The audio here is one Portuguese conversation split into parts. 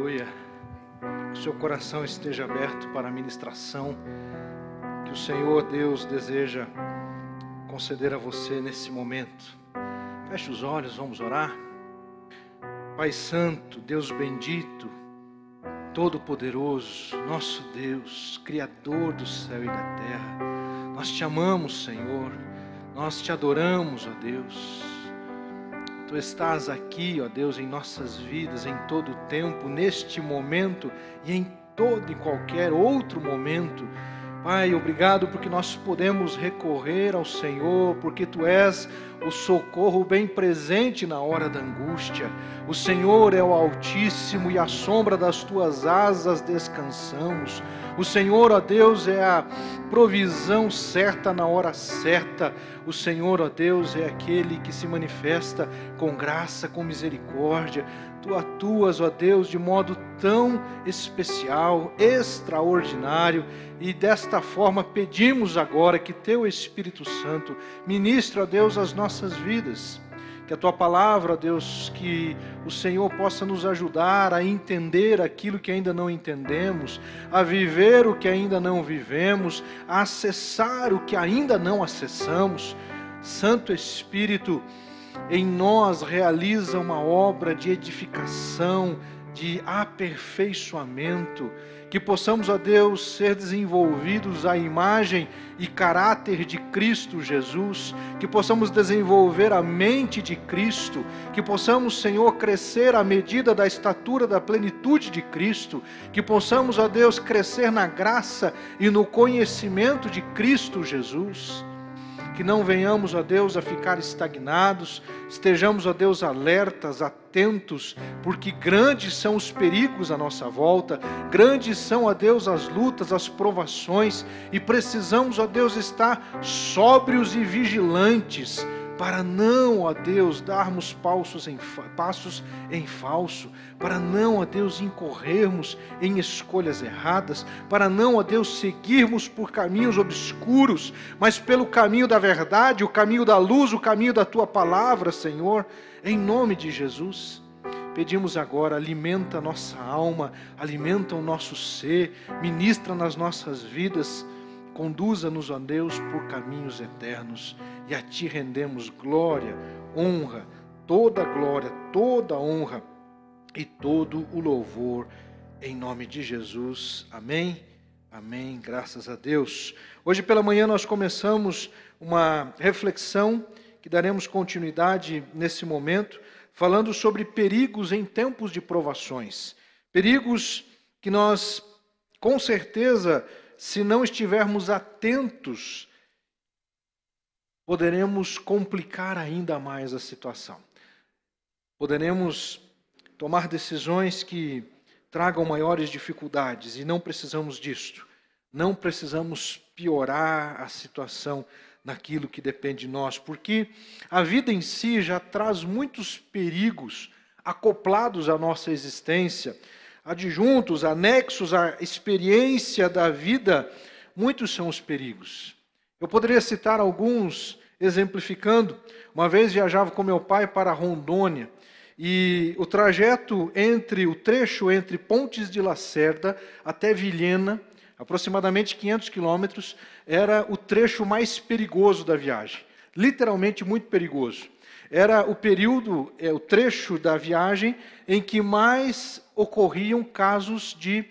Aleluia. Que o seu coração esteja aberto para a ministração que o Senhor Deus deseja conceder a você nesse momento. Feche os olhos, vamos orar. Pai Santo, Deus bendito, Todo-Poderoso, nosso Deus, Criador do céu e da terra, nós te amamos, Senhor, nós te adoramos, ó Deus. Tu estás aqui, ó Deus, em nossas vidas, em todo o tempo, neste momento e em todo e qualquer outro momento. Pai, obrigado porque nós podemos recorrer ao Senhor, porque Tu és o socorro bem presente na hora da angústia. O Senhor é o Altíssimo e à sombra das Tuas asas descansamos. O Senhor, ó Deus, é a provisão certa na hora certa. O Senhor, ó Deus, é aquele que se manifesta com graça, com misericórdia. Tu atuas, ó Deus, de modo tão especial, extraordinário, e desta forma pedimos agora que Teu Espírito Santo ministre, ó Deus, as nossas vidas. Que a Tua palavra, ó Deus, que o Senhor possa nos ajudar a entender aquilo que ainda não entendemos, a viver o que ainda não vivemos, a acessar o que ainda não acessamos. Santo Espírito, em nós realiza uma obra de edificação, de aperfeiçoamento, que possamos, ó Deus, ser desenvolvidos à imagem e caráter de Cristo Jesus, que possamos desenvolver a mente de Cristo, que possamos, Senhor, crescer à medida da estatura da plenitude de Cristo, que possamos, ó Deus, crescer na graça e no conhecimento de Cristo Jesus. Que não venhamos, ó Deus, a ficar estagnados, estejamos, ó Deus, alertas, atentos, porque grandes são os perigos à nossa volta, grandes são, ó Deus, as lutas, as provações, e precisamos, ó Deus, estar sóbrios e vigilantes, para não, ó Deus, darmos passos em falso, para não, ó Deus, incorrermos em escolhas erradas, para não, ó Deus, seguirmos por caminhos obscuros, mas pelo caminho da verdade, o caminho da luz, o caminho da Tua palavra, Senhor, em nome de Jesus. Pedimos agora, alimenta a nossa alma, alimenta o nosso ser, ministra nas nossas vidas, conduza-nos, ó Deus, por caminhos eternos, e a Ti rendemos glória, toda honra e todo o louvor, em nome de Jesus. Amém, amém, graças a Deus. Hoje pela manhã nós começamos uma reflexão, que daremos continuidade nesse momento, falando sobre perigos em tempos de provações. Perigos que nós, com certeza, se não estivermos atentos, poderemos complicar ainda mais a situação. Poderemos tomar decisões que tragam maiores dificuldades, e não precisamos disto. Não precisamos piorar a situação naquilo que depende de nós, porque a vida em si já traz muitos perigos acoplados à nossa existência, adjuntos, anexos à experiência da vida. Muitos são os perigos. Eu poderia citar alguns, exemplificando. Uma vez viajava com meu pai para Rondônia, e o trajeto o trecho entre Pontes de Lacerda até Vilhena, aproximadamente 500 quilômetros, era o trecho mais perigoso da viagem. Literalmente muito perigoso. Era o trecho da viagem em que mais ocorriam casos de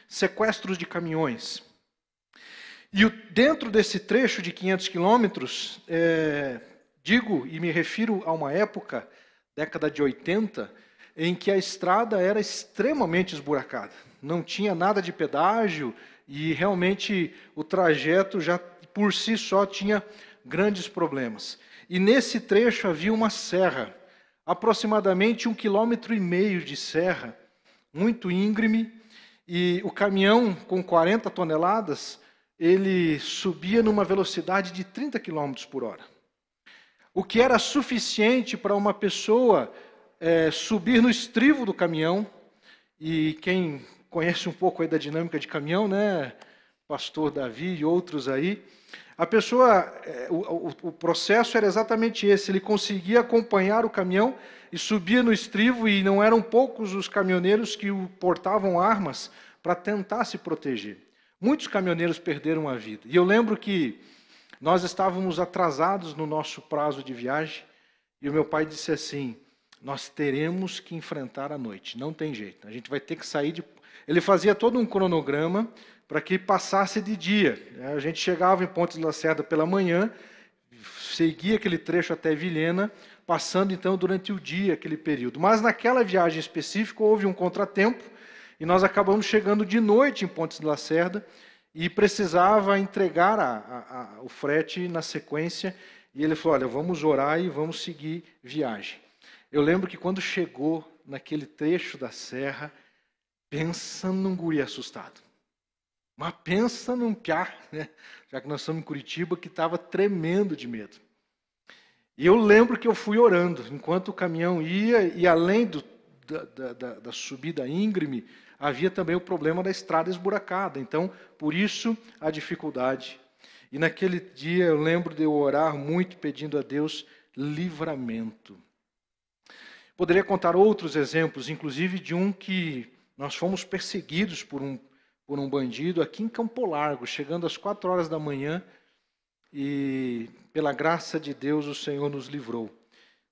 sequestros de caminhões. E dentro desse trecho de 500 quilômetros, digo e me refiro a uma época, década de 80, em que a estrada era extremamente esburacada. Não tinha nada de pedágio e realmente o trajeto já por si só tinha grandes problemas. E nesse trecho havia uma serra, aproximadamente 1,5 km de serra, muito íngreme, e o caminhão com 40 toneladas, ele subia numa velocidade de 30 km por hora. O que era suficiente para uma pessoa subir no estribo do caminhão, e quem conhece um pouco aí da dinâmica de caminhão, né, pastor Davi e outros aí, A pessoa, o processo era exatamente esse, ele conseguia acompanhar o caminhão e subia no estribo, e não eram poucos os caminhoneiros que portavam armas para tentar se proteger. Muitos caminhoneiros perderam a vida. E eu lembro que nós estávamos atrasados no nosso prazo de viagem, e o meu pai disse assim: nós teremos que enfrentar a noite, não tem jeito, a gente vai ter que sair de... Ele fazia todo um cronograma para que passasse de dia. A gente chegava em Pontes de Lacerda pela manhã, seguia aquele trecho até Vilhena, passando então durante o dia aquele período. Mas naquela viagem específica houve um contratempo, e nós acabamos chegando de noite em Pontes de Lacerda, e precisava entregar o frete na sequência, e ele falou: olha, vamos orar e vamos seguir viagem. Eu lembro que quando chegou naquele trecho da serra, pensa num guri assustado. Mas pensa num piá, né? Já que nós estamos em Curitiba, que estava tremendo de medo. E eu lembro que eu fui orando, enquanto o caminhão ia, e além da subida íngreme, havia também o problema da estrada esburacada. Então, por isso, a dificuldade. E naquele dia eu lembro de eu orar muito, pedindo a Deus livramento. Poderia contar outros exemplos, inclusive de um que nós fomos perseguidos por um bandido aqui em Campo Largo, chegando às 4 horas da manhã, e pela graça de Deus o Senhor nos livrou.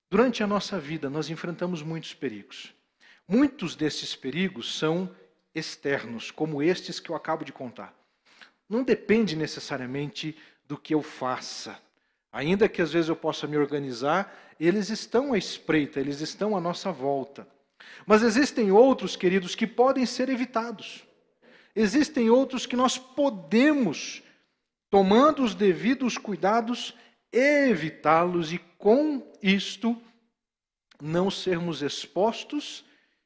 Durante a nossa vida nós enfrentamos muitos perigos. Muitos desses perigos são externos, como estes que eu acabo de contar. Não depende necessariamente do que eu faça. Ainda que às vezes eu possa me organizar, eles estão à espreita, eles estão à nossa volta. Mas existem outros, queridos, que podem ser evitados. Existem outros que nós podemos, tomando os devidos cuidados, evitá-los e com isto não sermos expostos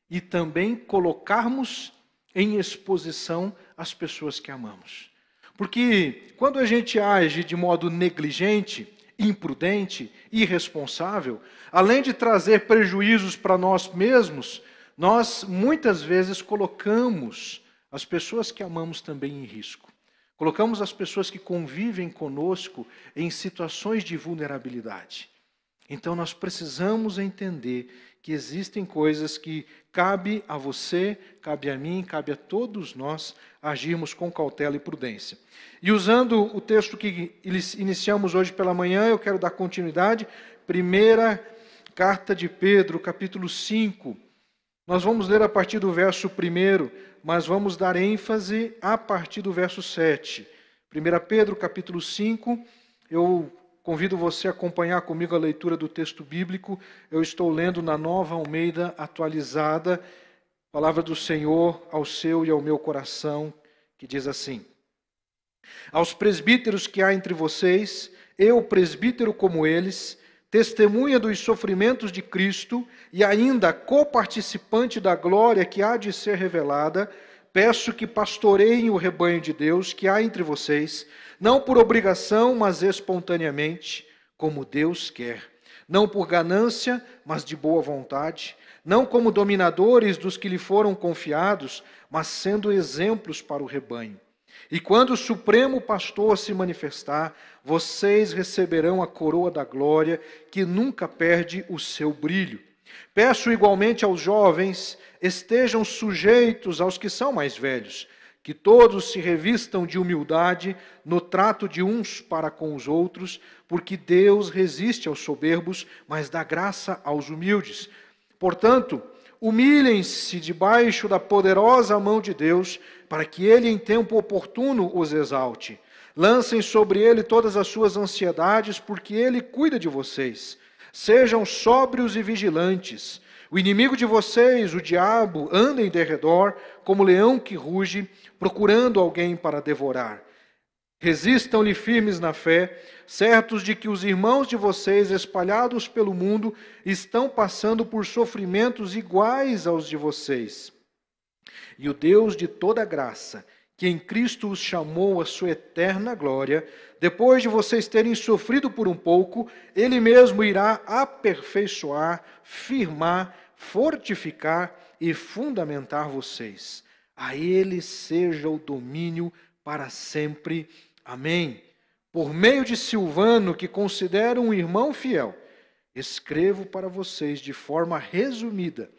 e também colocarmos em exposição as pessoas que amamos. Porque quando a gente age de modo negligente, imprudente, irresponsável, além de trazer prejuízos para nós mesmos, nós muitas vezes colocamos as pessoas que amamos também em risco. Colocamos as pessoas que convivem conosco em situações de vulnerabilidade. Então nós precisamos entender que existem coisas que cabe a você, cabe a mim, cabe a todos nós agirmos com cautela e prudência. E usando o texto que iniciamos hoje pela manhã, eu quero dar continuidade. Primeira carta de Pedro, capítulo 5. Nós vamos ler a partir do verso 1, mas vamos dar ênfase a partir do verso 7. 1 Pedro, capítulo 5, eu convido você a acompanhar comigo a leitura do texto bíblico. Eu estou lendo na Nova Almeida atualizada, palavra do Senhor ao seu e ao meu coração, que diz assim: aos presbíteros que há entre vocês, eu, presbítero como eles, testemunha dos sofrimentos de Cristo e ainda coparticipante da glória que há de ser revelada, peço que pastoreiem o rebanho de Deus que há entre vocês, não por obrigação, mas espontaneamente, como Deus quer. Não por ganância, mas de boa vontade. Não como dominadores dos que lhe foram confiados, mas sendo exemplos para o rebanho. E quando o Supremo Pastor se manifestar, vocês receberão a coroa da glória, que nunca perde o seu brilho. Peço igualmente aos jovens, estejam sujeitos aos que são mais velhos, que todos se revistam de humildade no trato de uns para com os outros, porque Deus resiste aos soberbos, mas dá graça aos humildes. Portanto, humilhem-se debaixo da poderosa mão de Deus, para que Ele em tempo oportuno os exalte. Lancem sobre Ele todas as suas ansiedades, porque Ele cuida de vocês. Sejam sóbrios e vigilantes. O inimigo de vocês, o diabo, anda em derredor, como leão que ruge, procurando alguém para devorar. Resistam-lhe firmes na fé, certos de que os irmãos de vocês, espalhados pelo mundo, estão passando por sofrimentos iguais aos de vocês. E o Deus de toda graça, que em Cristo os chamou à sua eterna glória, depois de vocês terem sofrido por um pouco, Ele mesmo irá aperfeiçoar, firmar, fortificar e fundamentar vocês. A Ele seja o domínio para sempre. Amém. por meio de Silvano, que considero um irmão fiel, escrevo para vocês de forma resumida,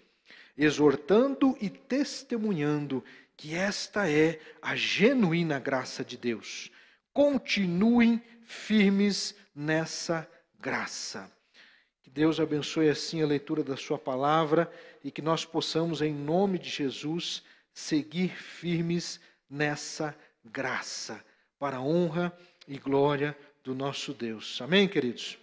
exortando e testemunhando que esta é a genuína graça de Deus. Continuem firmes nessa graça. Que Deus abençoe assim a leitura da sua palavra e que nós possamos, em nome de Jesus, seguir firmes nessa graça, para a honra e glória do nosso Deus. Amém, queridos?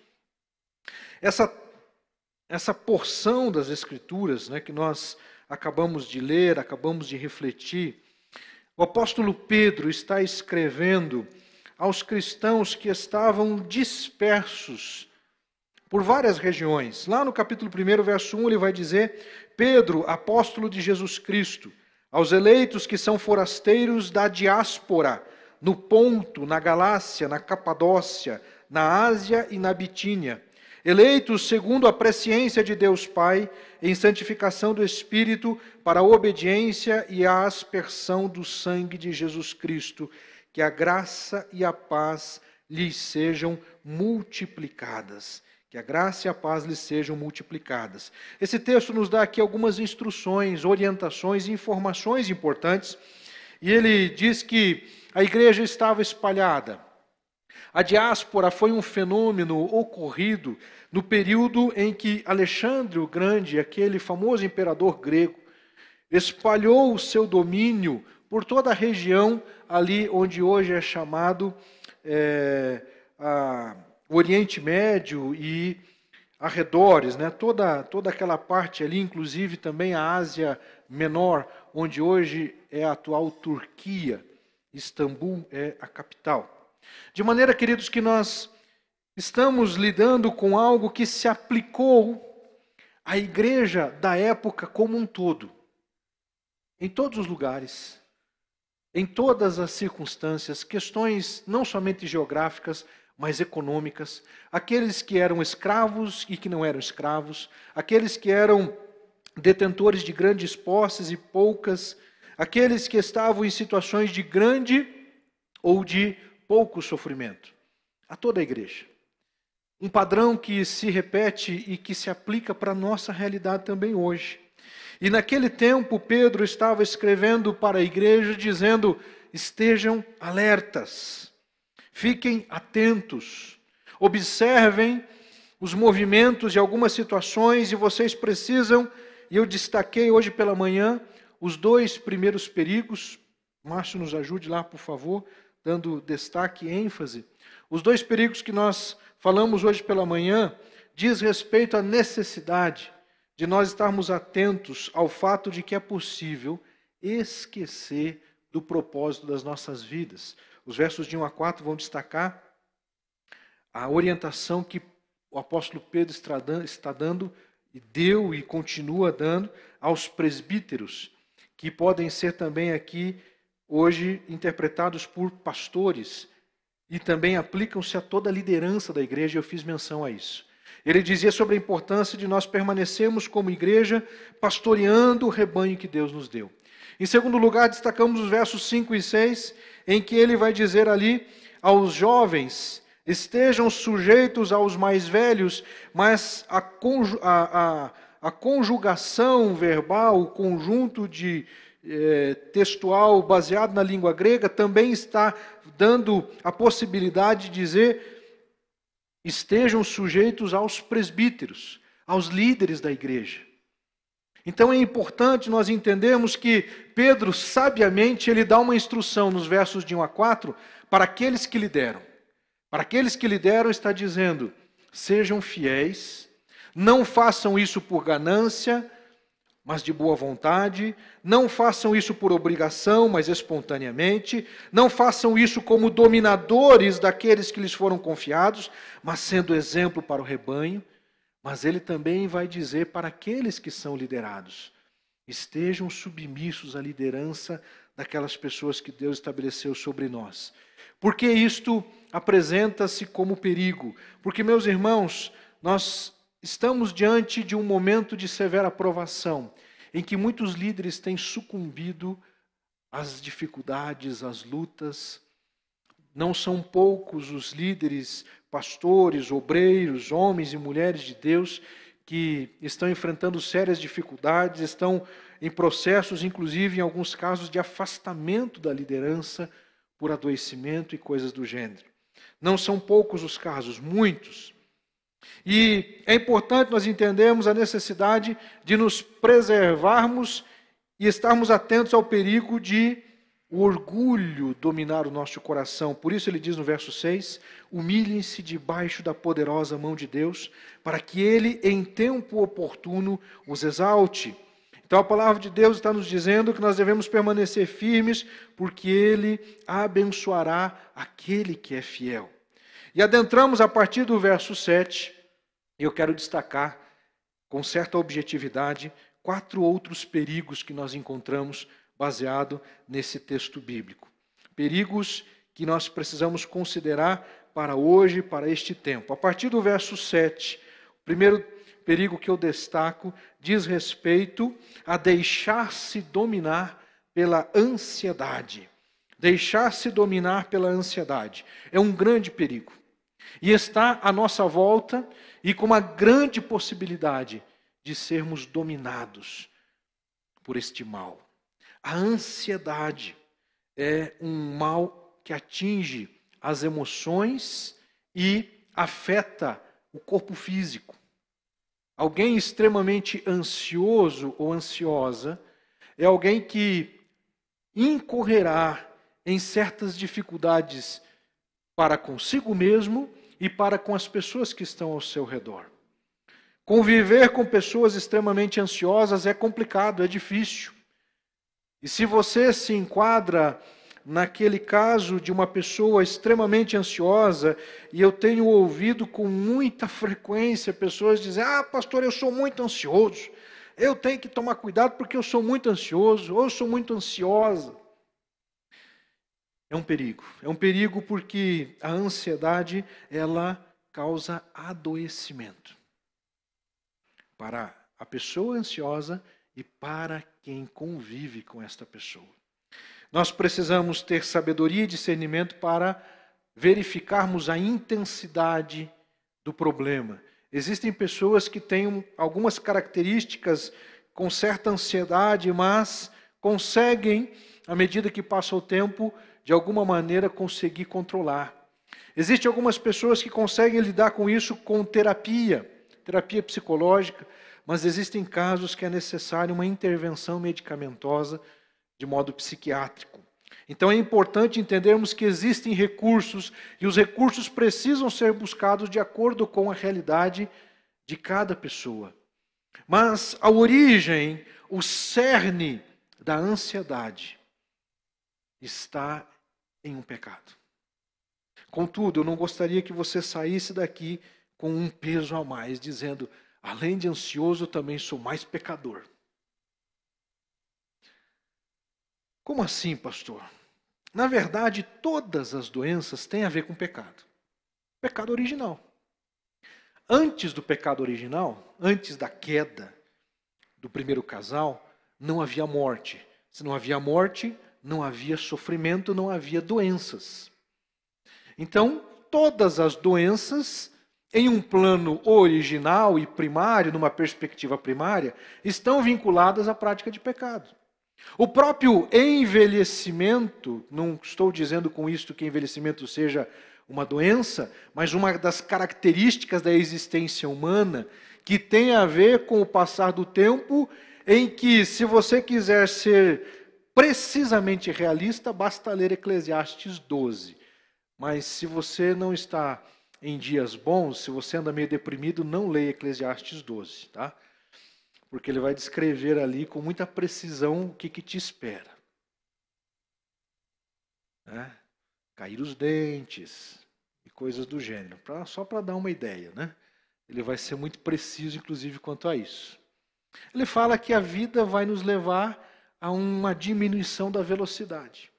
Essa porção das Escrituras, né, que nós acabamos de ler, acabamos de refletir, o apóstolo Pedro está escrevendo aos cristãos que estavam dispersos por várias regiões. Lá no capítulo 1, verso 1, ele vai dizer: Pedro, apóstolo de Jesus Cristo, aos eleitos que são forasteiros da diáspora, no Ponto, na Galácia, na Capadócia, na Ásia e na Bitínia, eleitos segundo a presciência de Deus Pai, em santificação do Espírito, para a obediência e a aspersão do sangue de Jesus Cristo, que a graça e a paz lhes sejam multiplicadas. Que a graça e a paz lhes sejam multiplicadas. Esse texto nos dá aqui algumas instruções, orientações e informações importantes. E ele diz que a igreja estava espalhada. A diáspora foi um fenômeno ocorrido no período em que Alexandre o Grande, aquele famoso imperador grego, espalhou o seu domínio por toda a região ali onde hoje é chamado o Oriente Médio e arredores, né? Toda aquela parte ali, inclusive também a Ásia Menor, onde hoje é a atual Turquia. Istambul é a capital. De maneira, queridos, que nós estamos lidando com algo que se aplicou à igreja da época como um todo. Em todos os lugares, em todas as circunstâncias, questões não somente geográficas, mas econômicas, aqueles que eram escravos e que não eram escravos, aqueles que eram detentores de grandes posses e poucas, aqueles que estavam em situações de grande ou de pouco sofrimento. A toda a igreja. Um padrão que se repete e que se aplica para a nossa realidade também hoje. E naquele tempo Pedro estava escrevendo para a igreja dizendo: estejam alertas. Fiquem atentos, observem os movimentos de algumas situações e vocês precisam, e eu destaquei hoje pela manhã, os 2 primeiros perigos. Márcio, nos ajude lá, por favor, dando destaque e ênfase. Os 2 perigos que nós falamos hoje pela manhã diz respeito à necessidade de nós estarmos atentos ao fato de que é possível esquecer do propósito das nossas vidas. Os versos de 1 a 4 vão destacar a orientação que o apóstolo Pedro está dando, e deu e continua dando, aos presbíteros, que podem ser também aqui, hoje, interpretados por pastores, e também aplicam-se a toda a liderança da igreja, eu fiz menção a isso. Ele dizia sobre a importância de nós permanecermos como igreja, pastoreando o rebanho que Deus nos deu. Em segundo lugar, destacamos os versos 5 e 6, em que ele vai dizer ali aos jovens: estejam sujeitos aos mais velhos, mas a conjugação verbal, o conjunto de textual baseado na língua grega, também está dando a possibilidade de dizer: estejam sujeitos aos presbíteros, aos líderes da igreja. Então é importante nós entendermos que Pedro, sabiamente, ele dá uma instrução nos versos de 1 a 4 para aqueles que lideram. Para aqueles que lideram, está dizendo: sejam fiéis, não façam isso por ganância, mas de boa vontade, não façam isso por obrigação, mas espontaneamente, não façam isso como dominadores daqueles que lhes foram confiados, mas sendo exemplo para o rebanho. Mas ele também vai dizer para aqueles que são liderados: estejam submissos à liderança daquelas pessoas que Deus estabeleceu sobre nós. Porque isto apresenta-se como perigo? Porque, meus irmãos, nós estamos diante de um momento de severa provação, em que muitos líderes têm sucumbido às dificuldades, às lutas não são poucos os líderes, pastores, obreiros, homens e mulheres de Deus que estão enfrentando sérias dificuldades, estão em processos, inclusive em alguns casos, de afastamento da liderança por adoecimento e coisas do gênero. Não são poucos os casos, muitos. E é importante nós entendermos a necessidade de nos preservarmos e estarmos atentos ao perigo de o orgulho dominar o nosso coração. Por isso ele diz no verso 6, humilhem-se debaixo da poderosa mão de Deus, para que ele, em tempo oportuno, os exalte. Então a palavra de Deus está nos dizendo que nós devemos permanecer firmes, porque ele abençoará aquele que é fiel. E adentramos a partir do verso 7, e eu quero destacar, com certa objetividade, 4 outros perigos que nós encontramos baseado nesse texto bíblico. Perigos que nós precisamos considerar para hoje, para este tempo. A partir do verso 7, o primeiro perigo que eu destaco diz respeito a deixar-se dominar pela ansiedade. Deixar-se dominar pela ansiedade é um grande perigo. E está à nossa volta e com uma grande possibilidade de sermos dominados por este mal. A ansiedade é um mal que atinge as emoções e afeta o corpo físico. Alguém extremamente ansioso ou ansiosa é alguém que incorrerá em certas dificuldades para consigo mesmo e para com as pessoas que estão ao seu redor. Conviver com pessoas extremamente ansiosas é complicado, é difícil. E se você se enquadra naquele caso de uma pessoa extremamente ansiosa, e eu tenho ouvido com muita frequência pessoas dizerem, pastor, eu sou muito ansioso, eu tenho que tomar cuidado porque eu sou muito ansioso, ou eu sou muito ansiosa. É um perigo porque a ansiedade, ela causa adoecimento para a pessoa ansiosa e para quem convive com esta pessoa. Nós precisamos ter sabedoria e discernimento para verificarmos a intensidade do problema. Existem pessoas que têm algumas características com certa ansiedade, mas conseguem, à medida que passa o tempo, de alguma maneira conseguir controlar. Existem algumas pessoas que conseguem lidar com isso com terapia psicológica, mas existem casos que é necessária uma intervenção medicamentosa de modo psiquiátrico. Então é importante entendermos que existem recursos e os recursos precisam ser buscados de acordo com a realidade de cada pessoa. Mas a origem, o cerne da ansiedade está em um pecado. Contudo, eu não gostaria que você saísse daqui com um peso a mais, dizendo, além de ansioso, eu também sou mais pecador. Como assim, pastor? Na verdade, todas as doenças têm a ver com pecado. Pecado original. Antes do pecado original, antes da queda do primeiro casal, não havia morte. Se não havia morte, não havia sofrimento, não havia doenças. Então, todas as doenças, em um plano original e primário, numa perspectiva primária, estão vinculadas à prática de pecado. O próprio envelhecimento, não estou dizendo com isto que envelhecimento seja uma doença, mas uma das características da existência humana que tem a ver com o passar do tempo, em que, se você quiser ser precisamente realista, basta ler Eclesiastes 12. Mas se você não está em dias bons, se você anda meio deprimido, não leia Eclesiastes 12, tá? Porque ele vai descrever ali com muita precisão o que te espera. Cair os dentes e coisas do gênero, só para dar uma ideia, né? Ele vai ser muito preciso, inclusive, quanto a isso. Ele fala que a vida vai nos levar a uma diminuição da velocidade.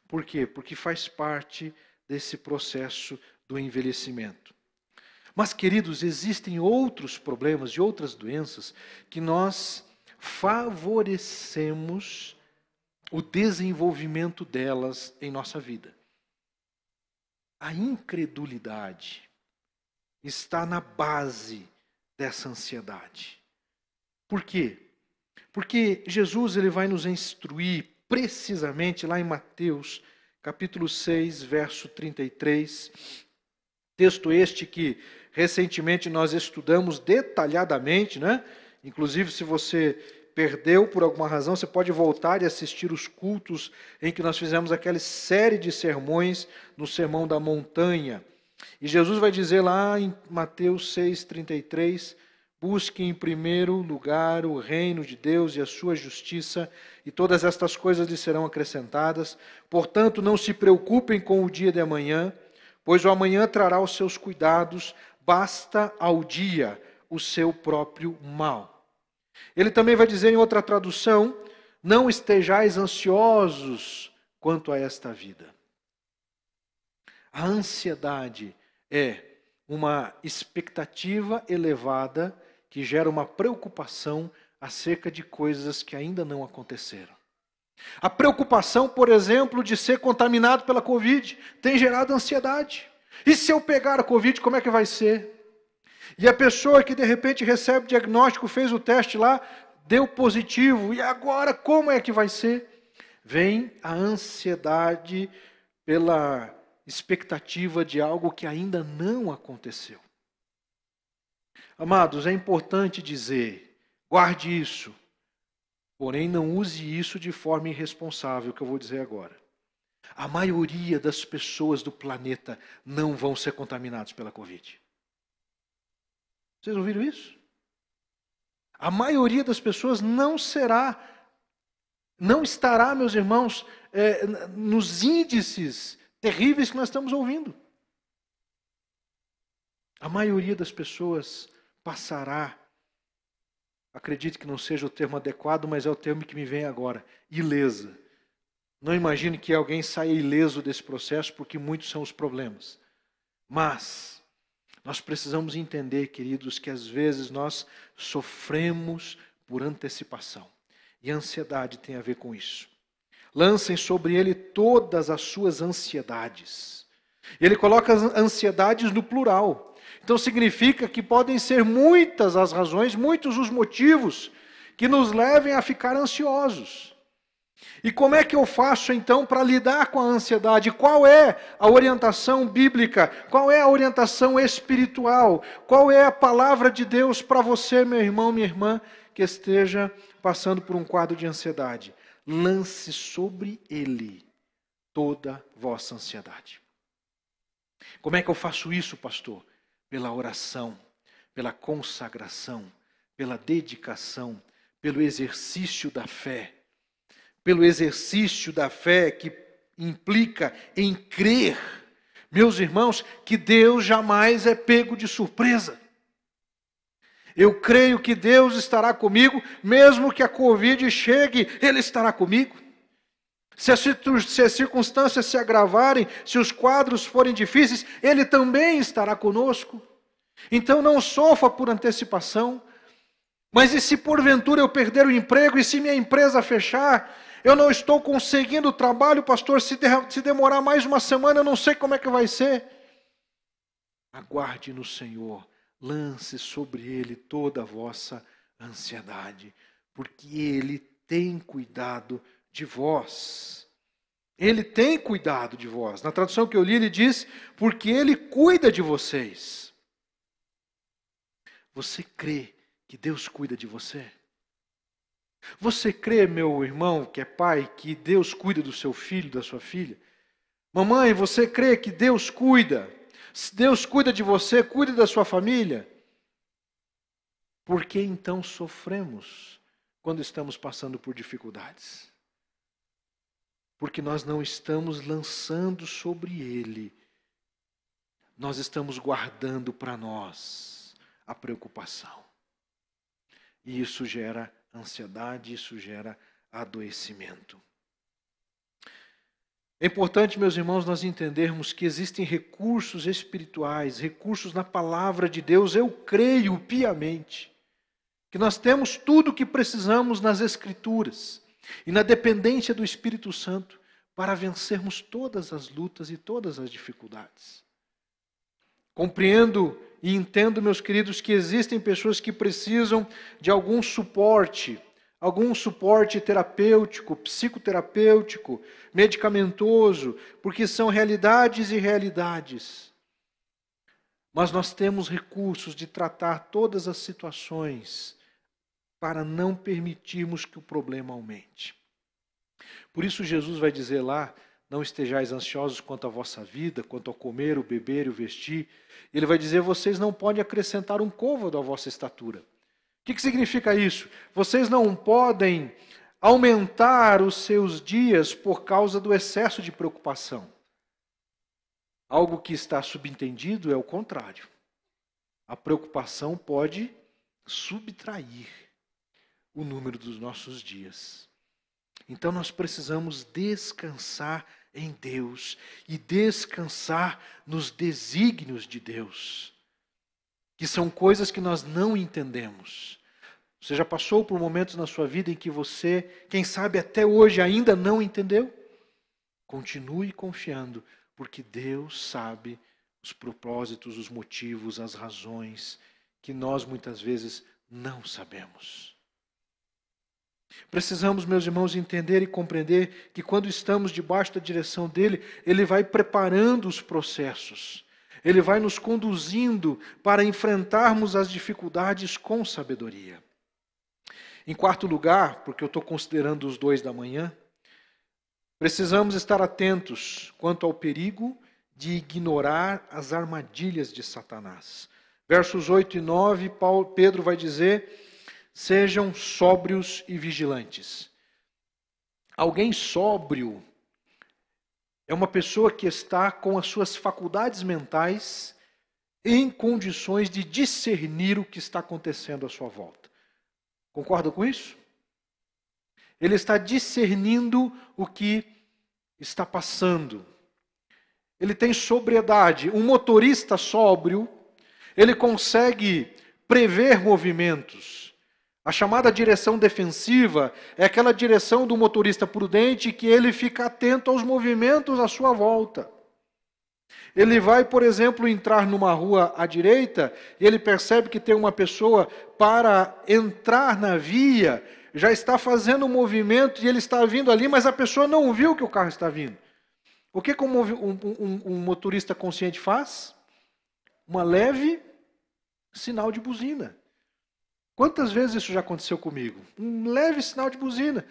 Por quê? Porque faz parte desse processo do envelhecimento. Mas, queridos, existem outros problemas e outras doenças que nós favorecemos o desenvolvimento delas em nossa vida. A incredulidade está na base dessa ansiedade. Por quê? Porque Jesus ele vai nos instruir precisamente lá em Mateus, capítulo 6, verso 33, texto este que recentemente nós estudamos detalhadamente, né? Inclusive, se você perdeu por alguma razão, você pode voltar e assistir os cultos em que nós fizemos aquela série de sermões no Sermão da Montanha. E Jesus vai dizer lá em Mateus 6,33, busque em primeiro lugar o reino de Deus e a sua justiça, e todas estas coisas lhe serão acrescentadas. Portanto, não se preocupem com o dia de amanhã, pois o amanhã trará os seus cuidados, basta ao dia o seu próprio mal. Ele também vai dizer em outra tradução, não estejais ansiosos quanto a esta vida. A ansiedade é uma expectativa elevada que gera uma preocupação acerca de coisas que ainda não aconteceram. A preocupação, por exemplo, de ser contaminado pela Covid tem gerado ansiedade. E se eu pegar a Covid, como é que vai ser? E a pessoa que de repente recebe o diagnóstico, fez o teste lá, deu positivo, e agora como é que vai ser? Vem a ansiedade pela expectativa de algo que ainda não aconteceu. Amados, é importante dizer, guarde isso, porém não use isso de forma irresponsável, que eu vou dizer agora. A maioria das pessoas do planeta não vão ser contaminadas pela Covid. Vocês ouviram isso? A maioria das pessoas não estará, meus irmãos, nos índices terríveis que nós estamos ouvindo. A maioria das pessoas passará, acredito que não seja o termo adequado, mas é o termo que me vem agora, ilesa. Não imagine que alguém saia ileso desse processo, porque muitos são os problemas. Mas nós precisamos entender, queridos, que às vezes nós sofremos por antecipação. E a ansiedade tem a ver com isso. Lancem sobre ele todas as suas ansiedades. Ele coloca as ansiedades no plural. Então significa que podem ser muitas as razões, muitos os motivos que nos levem a ficar ansiosos. E como é que eu faço então para lidar com a ansiedade? Qual é a orientação bíblica? Qual é a orientação espiritual? Qual é a palavra de Deus para você, meu irmão, minha irmã, que esteja passando por um quadro de ansiedade? Lance sobre ele toda vossa ansiedade. Como é que eu faço isso, pastor? Pela oração, pela consagração, pela dedicação, pelo exercício da fé. Pelo exercício da fé que implica em crer, meus irmãos, que Deus jamais é pego de surpresa. Eu creio que Deus estará comigo, mesmo que a Covid chegue, Ele estará comigo. Se as circunstâncias se agravarem, se os quadros forem difíceis, Ele também estará conosco. Então não sofra por antecipação. Mas e se porventura eu perder o emprego, e se minha empresa fechar, eu não estou conseguindo o trabalho, pastor, se demorar mais uma semana, eu não sei como é que vai ser. Aguarde no Senhor, lance sobre Ele toda a vossa ansiedade, porque Ele tem cuidado de vós. Ele tem cuidado de vós. Na tradução que eu li, ele diz, porque Ele cuida de vocês. Você crê que Deus cuida de você? Você crê, meu irmão, que é pai, que Deus cuida do seu filho, da sua filha? Mamãe, você crê que Deus cuida? Deus cuida de você, cuida da sua família? Por que então sofremos quando estamos passando por dificuldades? Porque nós não estamos lançando sobre Ele. Nós estamos guardando para nós a preocupação. E isso gera ansiedade, isso gera adoecimento. É importante, meus irmãos, nós entendermos que existem recursos espirituais, recursos na palavra de Deus. Eu creio piamente que nós temos tudo o que precisamos nas Escrituras e na dependência do Espírito Santo para vencermos todas as lutas e todas as dificuldades. Compreendo e entendo, meus queridos, que existem pessoas que precisam de algum suporte terapêutico, psicoterapêutico, medicamentoso, porque são realidades e realidades. Mas nós temos recursos de tratar todas as situações para não permitirmos que o problema aumente. Por isso Jesus vai dizer lá, não estejais ansiosos quanto à vossa vida, quanto ao comer, o beber e o vestir. Ele vai dizer, vocês não podem acrescentar um côvado à vossa estatura. O que significa isso? Vocês não podem aumentar os seus dias por causa do excesso de preocupação. Algo que está subentendido é o contrário. A preocupação pode subtrair o número dos nossos dias. Então nós precisamos descansar em Deus e descansar nos desígnios de Deus, que são coisas que nós não entendemos. Você já passou por momentos na sua vida em que você, quem sabe até hoje, ainda não entendeu? Continue confiando, porque Deus sabe os propósitos, os motivos, as razões que nós muitas vezes não sabemos. Precisamos, meus irmãos, entender e compreender que quando estamos debaixo da direção dele, ele vai preparando os processos. Ele vai nos conduzindo para enfrentarmos as dificuldades com sabedoria. Em quarto lugar, porque eu estou considerando os 2 da manhã, precisamos estar atentos quanto ao perigo de ignorar as armadilhas de Satanás. Versos 8 e 9, Pedro vai dizer, sejam sóbrios e vigilantes. Alguém sóbrio é uma pessoa que está com as suas faculdades mentais em condições de discernir o que está acontecendo à sua volta. Concorda com isso? Ele está discernindo o que está passando. Ele tem sobriedade. Um motorista sóbrio, ele consegue prever movimentos. A chamada direção defensiva é aquela direção do motorista prudente que ele fica atento aos movimentos à sua volta. Ele vai, por exemplo, entrar numa rua à direita e ele percebe que tem uma pessoa para entrar na via, já está fazendo um movimento e ele está vindo ali, mas a pessoa não viu que o carro está vindo. O que um motorista consciente faz? Uma leve sinal de buzina. Quantas vezes isso já aconteceu comigo? Um leve sinal de buzina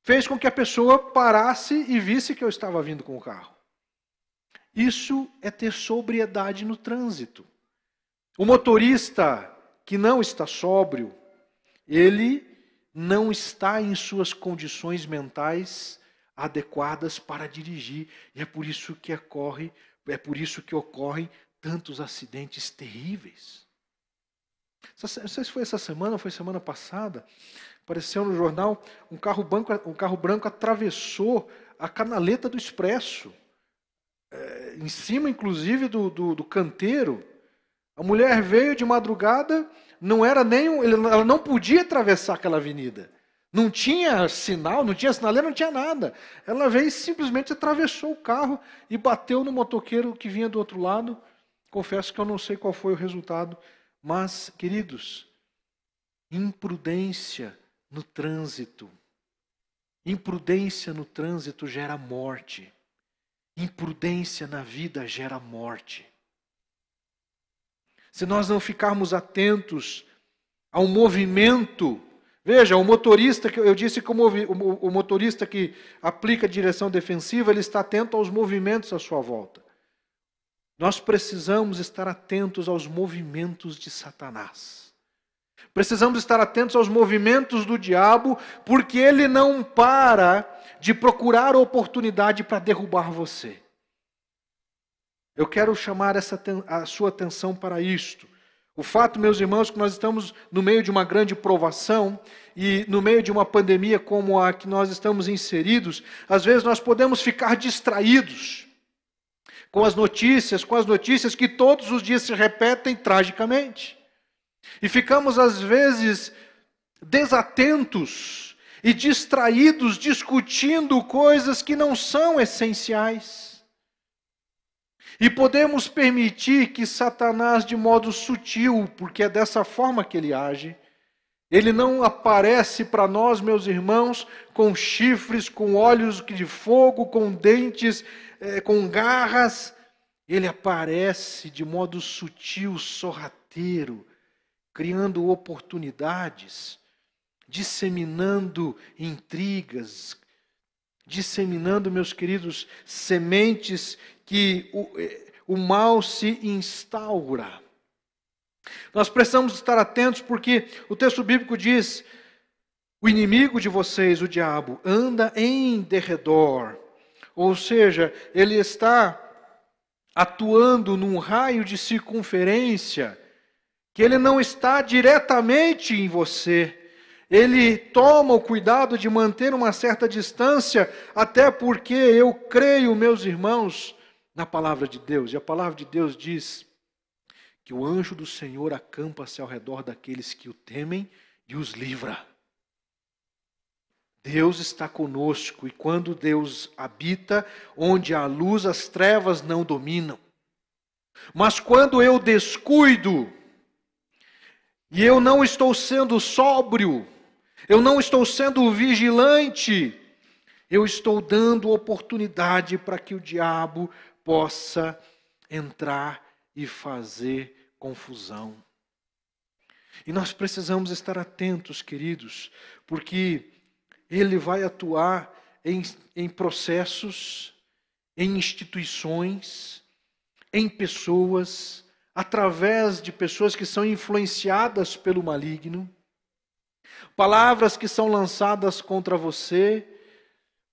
fez com que a pessoa parasse e visse que eu estava vindo com o carro. Isso é ter sobriedade no trânsito. O motorista que não está sóbrio, ele não está em suas condições mentais adequadas para dirigir. E é por isso que ocorrem tantos acidentes terríveis. Não sei se foi essa semana ou foi semana passada, apareceu no jornal, um carro branco atravessou a canaleta do expresso, em cima inclusive do canteiro. A mulher veio de madrugada, ela não podia atravessar aquela avenida. Não tinha sinal, não tinha sinaleira, não tinha nada. Ela veio e simplesmente atravessou o carro e bateu no motoqueiro que vinha do outro lado. Confesso que eu não sei qual foi o resultado. Mas, queridos, imprudência no trânsito gera morte. Imprudência na vida gera morte. Se nós não ficarmos atentos ao movimento, veja, o motorista, eu disse que o motorista que aplica direção defensiva, ele está atento aos movimentos à sua volta. Nós precisamos estar atentos aos movimentos de Satanás. Precisamos estar atentos aos movimentos do diabo, porque ele não para de procurar oportunidade para derrubar você. Eu quero chamar a sua atenção para isto. O fato, meus irmãos, que nós estamos no meio de uma grande provação e no meio de uma pandemia como a que nós estamos inseridos, às vezes nós podemos ficar distraídos com as notícias que todos os dias se repetem tragicamente. E ficamos, às vezes, desatentos e distraídos discutindo coisas que não são essenciais. E podemos permitir que Satanás, de modo sutil, porque é dessa forma que ele age, ele não aparece para nós, meus irmãos, com chifres, com olhos de fogo, com dentes, com garras. Ele aparece de modo sutil, sorrateiro, criando oportunidades, disseminando intrigas, disseminando, meus queridos, sementes que o mal se instaura. Nós precisamos estar atentos porque o texto bíblico diz: o inimigo de vocês, o diabo, anda em derredor. Ou seja, ele está atuando num raio de circunferência que ele não está diretamente em você. Ele toma o cuidado de manter uma certa distância, até porque eu creio, meus irmãos, na palavra de Deus. E a palavra de Deus diz que o anjo do Senhor acampa-se ao redor daqueles que o temem e os livra. Deus está conosco, e quando Deus habita, onde há luz, as trevas não dominam. Mas quando eu descuido, e eu não estou sendo sóbrio, eu não estou sendo vigilante, eu estou dando oportunidade para que o diabo possa entrar e fazer confusão. E nós precisamos estar atentos, queridos, porque ele vai atuar em processos, em instituições, em pessoas, através de pessoas que são influenciadas pelo maligno, palavras que são lançadas contra você,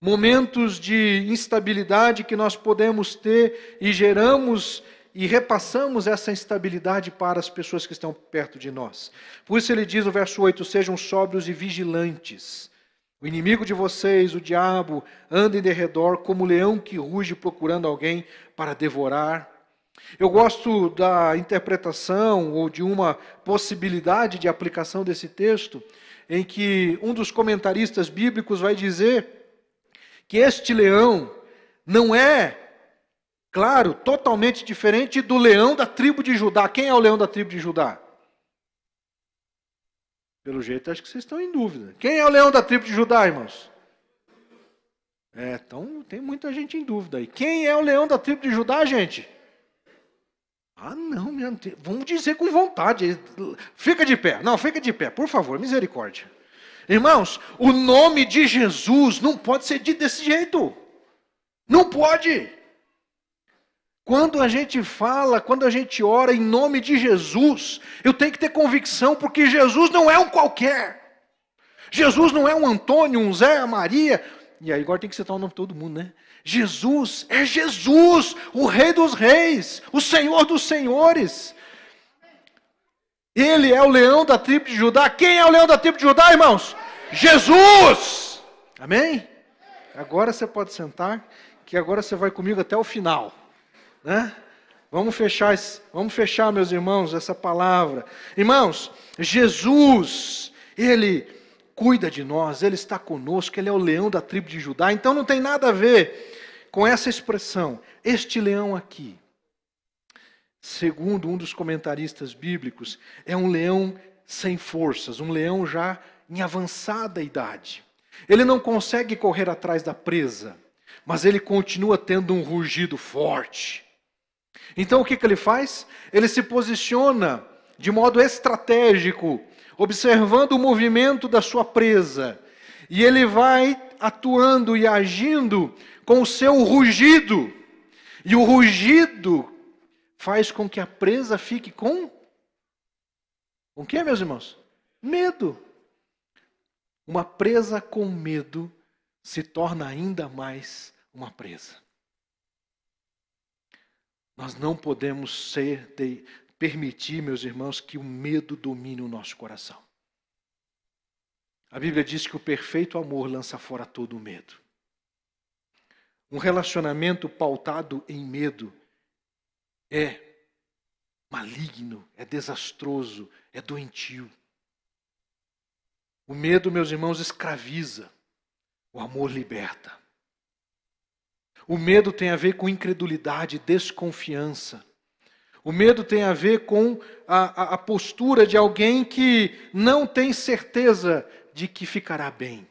momentos de instabilidade que nós podemos ter e geramos e repassamos essa instabilidade para as pessoas que estão perto de nós. Por isso ele diz no verso 8, sejam sóbrios e vigilantes. O inimigo de vocês, o diabo, anda em derredor como leão que ruge procurando alguém para devorar. Eu gosto da interpretação ou de uma possibilidade de aplicação desse texto, em que um dos comentaristas bíblicos vai dizer que este leão não é, claro, totalmente diferente do leão da tribo de Judá. Quem é o leão da tribo de Judá? Pelo jeito, acho que vocês estão em dúvida. Quem é o leão da tribo de Judá, irmãos? Então tem muita gente em dúvida aí. Quem é o leão da tribo de Judá, gente? Não, vamos dizer com vontade. Fica de pé. Não, fica de pé, por favor, misericórdia. Irmãos, o nome de Jesus não pode ser dito desse jeito. Não pode. Quando a gente fala, quando a gente ora em nome de Jesus, eu tenho que ter convicção, porque Jesus não é um qualquer. Jesus não é um Antônio, um Zé, a Maria. E aí agora tem que citar o nome de todo mundo, né? Jesus é Jesus, o Rei dos Reis, o Senhor dos Senhores. Ele é o leão da tribo de Judá. Quem é o leão da tribo de Judá, irmãos? Jesus! Amém? Agora você pode sentar, que agora você vai comigo até o final. Né? Vamos fechar, meus irmãos, essa palavra. Irmãos, Jesus, Ele cuida de nós, Ele está conosco, Ele é o leão da tribo de Judá. Então não tem nada a ver com essa expressão. Este leão aqui, segundo um dos comentaristas bíblicos, é um leão sem forças, um leão já em avançada idade. Ele não consegue correr atrás da presa, mas ele continua tendo um rugido forte. Então o que ele faz? Ele se posiciona de modo estratégico, observando o movimento da sua presa. E ele vai atuando e agindo com o seu rugido. E o rugido faz com que a presa fique com o que, meus irmãos? Medo. Uma presa com medo se torna ainda mais uma presa. Nós não podemos permitir, meus irmãos, que o medo domine o nosso coração. A Bíblia diz que o perfeito amor lança fora todo o medo. Um relacionamento pautado em medo é maligno, é desastroso, é doentio. O medo, meus irmãos, escraviza. O amor liberta. O medo tem a ver com incredulidade, desconfiança. O medo tem a ver com a postura de alguém que não tem certeza de que ficará bem.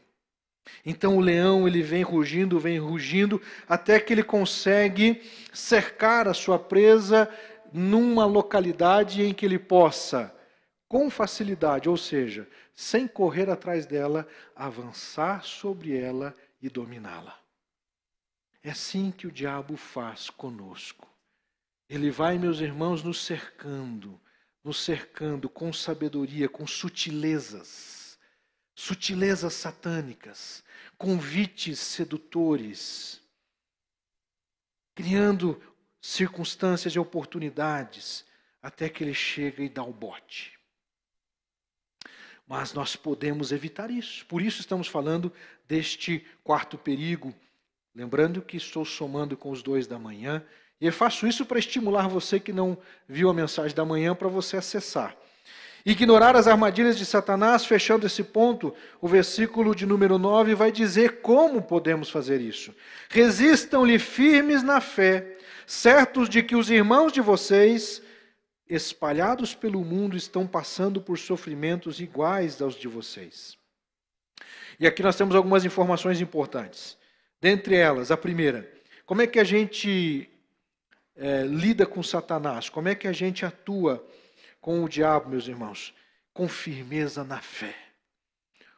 Então o leão ele vem rugindo, até que ele consegue cercar a sua presa numa localidade em que ele possa, com facilidade, ou seja, sem correr atrás dela, avançar sobre ela e dominá-la. É assim que o diabo faz conosco. Ele vai, meus irmãos, nos cercando com sabedoria, com sutilezas satânicas, convites sedutores, criando circunstâncias e oportunidades, até que ele chega e dá o bote. Mas nós podemos evitar isso. Por isso estamos falando deste quarto perigo. Lembrando que estou somando com os 2 da manhã. E eu faço isso para estimular você que não viu a mensagem da manhã, para você acessar. Ignorar as armadilhas de Satanás, fechando esse ponto, o versículo de número 9 vai dizer como podemos fazer isso. Resistam-lhe firmes na fé, certos de que os irmãos de vocês, espalhados pelo mundo, estão passando por sofrimentos iguais aos de vocês. E aqui nós temos algumas informações importantes. Dentre elas, a primeira, como é que a gente lida com Satanás? Como é que a gente atua com o diabo, meus irmãos? Com firmeza na fé.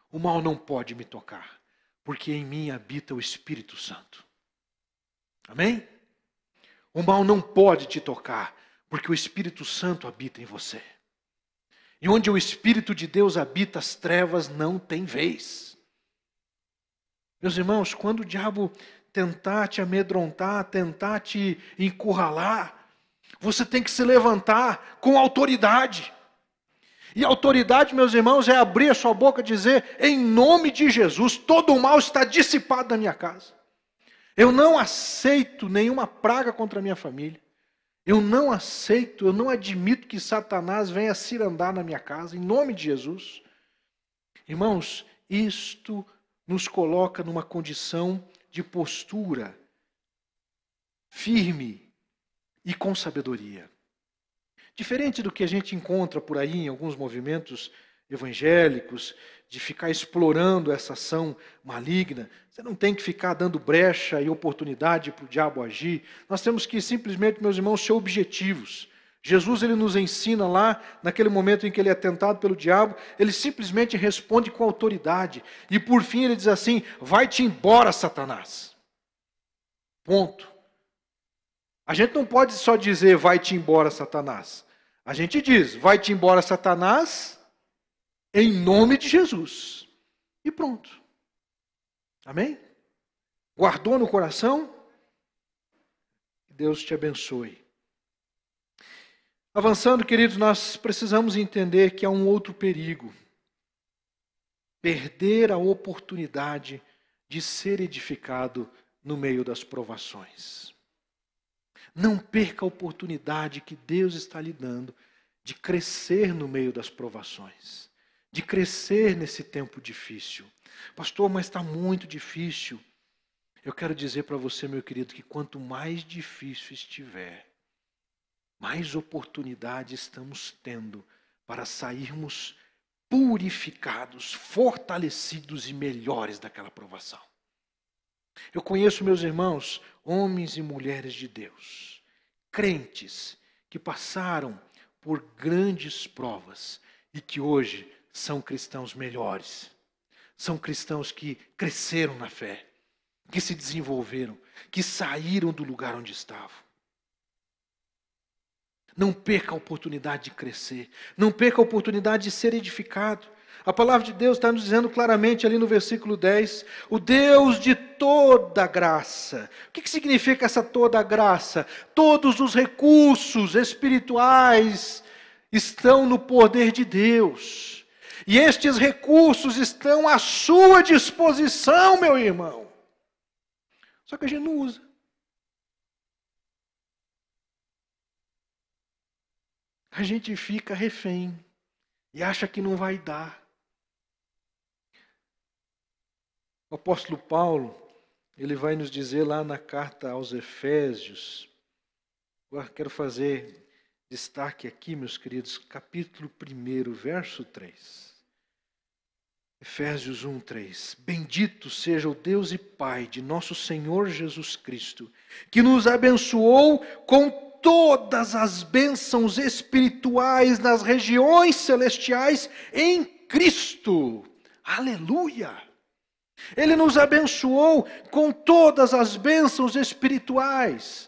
O mal não pode me tocar, porque em mim habita o Espírito Santo. Amém? O mal não pode te tocar, porque o Espírito Santo habita em você. E onde o Espírito de Deus habita, as trevas não têm vez. Meus irmãos, quando o diabo tentar te amedrontar, tentar te encurralar, você tem que se levantar com autoridade. E autoridade, meus irmãos, é abrir a sua boca e dizer, em nome de Jesus, todo o mal está dissipado da minha casa. Eu não aceito nenhuma praga contra a minha família. Eu não aceito, eu não admito que Satanás venha cirandar na minha casa, em nome de Jesus. Irmãos, isto nos coloca numa condição de postura firme e com sabedoria. Diferente do que a gente encontra por aí em alguns movimentos evangélicos, de ficar explorando essa ação maligna, você não tem que ficar dando brecha e oportunidade para o diabo agir. Nós temos que simplesmente, meus irmãos, ser objetivos. Jesus ele nos ensina lá, naquele momento em que ele é tentado pelo diabo, ele simplesmente responde com autoridade. E por fim ele diz assim, vai-te embora, Satanás. Ponto. A gente não pode só dizer, vai-te embora, Satanás. A gente diz, vai-te embora, Satanás, em nome de Jesus. E pronto. Amém? Guardou no coração? Deus te abençoe. Avançando, queridos, nós precisamos entender que há um outro perigo. Perder a oportunidade de ser edificado no meio das provações. Não perca a oportunidade que Deus está lhe dando de crescer no meio das provações. De crescer nesse tempo difícil. Pastor, mas está muito difícil. Eu quero dizer para você, meu querido, que quanto mais difícil estiver, mais oportunidade estamos tendo para sairmos purificados, fortalecidos e melhores daquela provação. Eu conheço, meus irmãos, homens e mulheres de Deus, crentes que passaram por grandes provas e que hoje são cristãos melhores. São cristãos que cresceram na fé, que se desenvolveram, que saíram do lugar onde estavam. Não perca a oportunidade de crescer. Não perca a oportunidade de ser edificado. A palavra de Deus está nos dizendo claramente ali no versículo 10, o Deus de toda graça. O que significa essa toda graça? Todos os recursos espirituais estão no poder de Deus. E estes recursos estão à sua disposição, meu irmão. Só que a gente não usa. A gente fica refém e acha que não vai dar. O apóstolo Paulo, ele vai nos dizer lá na carta aos Efésios, agora quero fazer destaque aqui, meus queridos, capítulo 1, verso 3. Efésios 1, 3. Bendito seja o Deus e Pai de nosso Senhor Jesus Cristo, que nos abençoou com todas as bênçãos espirituais nas regiões celestiais em Cristo. Aleluia! Ele nos abençoou com todas as bênçãos espirituais.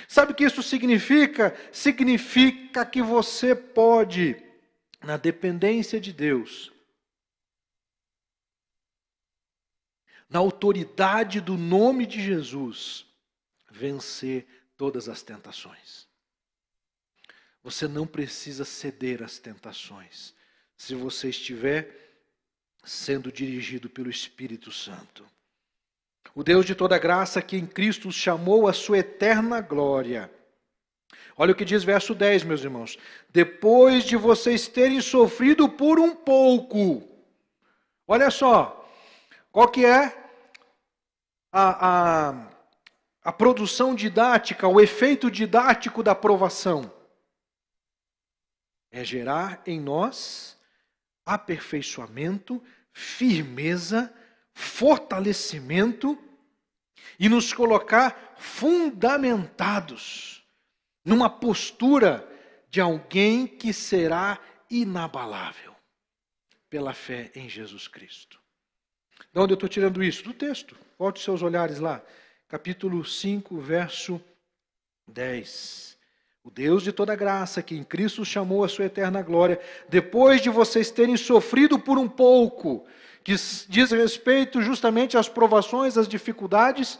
Sabe o que isso significa? Significa que você pode, na dependência de Deus, na autoridade do nome de Jesus, vencer todas as tentações. Você não precisa ceder às tentações, se você estiver sendo dirigido pelo Espírito Santo. O Deus de toda graça que em Cristo os chamou à sua eterna glória. Olha o que diz verso 10, meus irmãos. Depois de vocês terem sofrido por um pouco. Olha só, qual que é a produção didática, o efeito didático da provação? É gerar em nós aperfeiçoamento, firmeza, fortalecimento e nos colocar fundamentados numa postura de alguém que será inabalável pela fé em Jesus Cristo. De onde eu estou tirando isso? Do texto. Volte seus olhares lá. Capítulo 5, verso 10. O Deus de toda graça, que em Cristo os chamou à sua eterna glória, depois de vocês terem sofrido por um pouco, que diz respeito justamente às provações, às dificuldades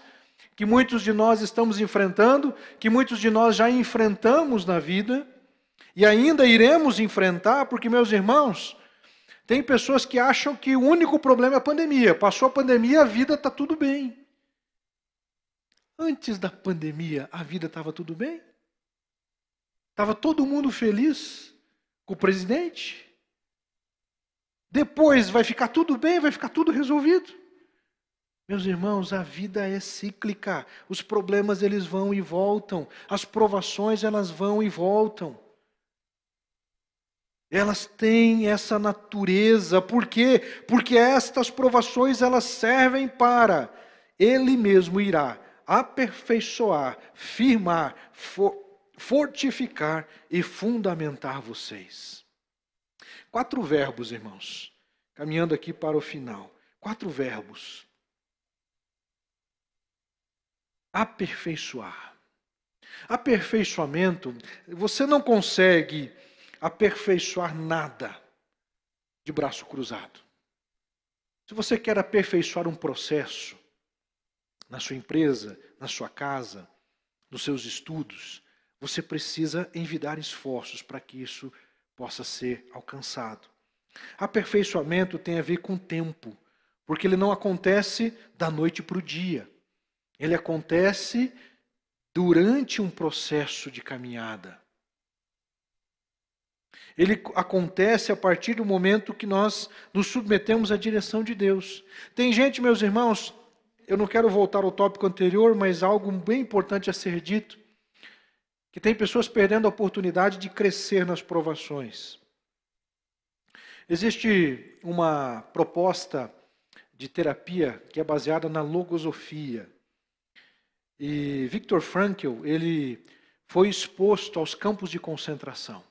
que muitos de nós estamos enfrentando, que muitos de nós já enfrentamos na vida, e ainda iremos enfrentar, porque, meus irmãos, tem pessoas que acham que o único problema é a pandemia. Passou a pandemia, a vida está tudo bem. Antes da pandemia, a vida estava tudo bem? Estava todo mundo feliz com o presidente? Depois vai ficar tudo bem, vai ficar tudo resolvido? Meus irmãos, a vida é cíclica. Os problemas eles vão e voltam. As provações elas vão e voltam. Elas têm essa natureza. Por quê? Porque estas provações elas servem para Ele mesmo irá aperfeiçoar, firmar, fortificar e fundamentar vocês. 4 verbos, irmãos. Caminhando aqui para o final. 4 verbos. Aperfeiçoar. Aperfeiçoamento, você não consegue aperfeiçoar nada de braço cruzado. Se você quer aperfeiçoar um processo na sua empresa, na sua casa, nos seus estudos, você precisa envidar esforços para que isso possa ser alcançado. Aperfeiçoamento tem a ver com tempo, porque ele não acontece da noite para o dia. Ele acontece durante um processo de caminhada. Ele acontece a partir do momento que nós nos submetemos à direção de Deus. Tem gente, meus irmãos, eu não quero voltar ao tópico anterior, mas algo bem importante a ser dito, que tem pessoas perdendo a oportunidade de crescer nas provações. Existe uma proposta de terapia que é baseada na logosofia. E Viktor Frankl, ele foi exposto aos campos de concentração.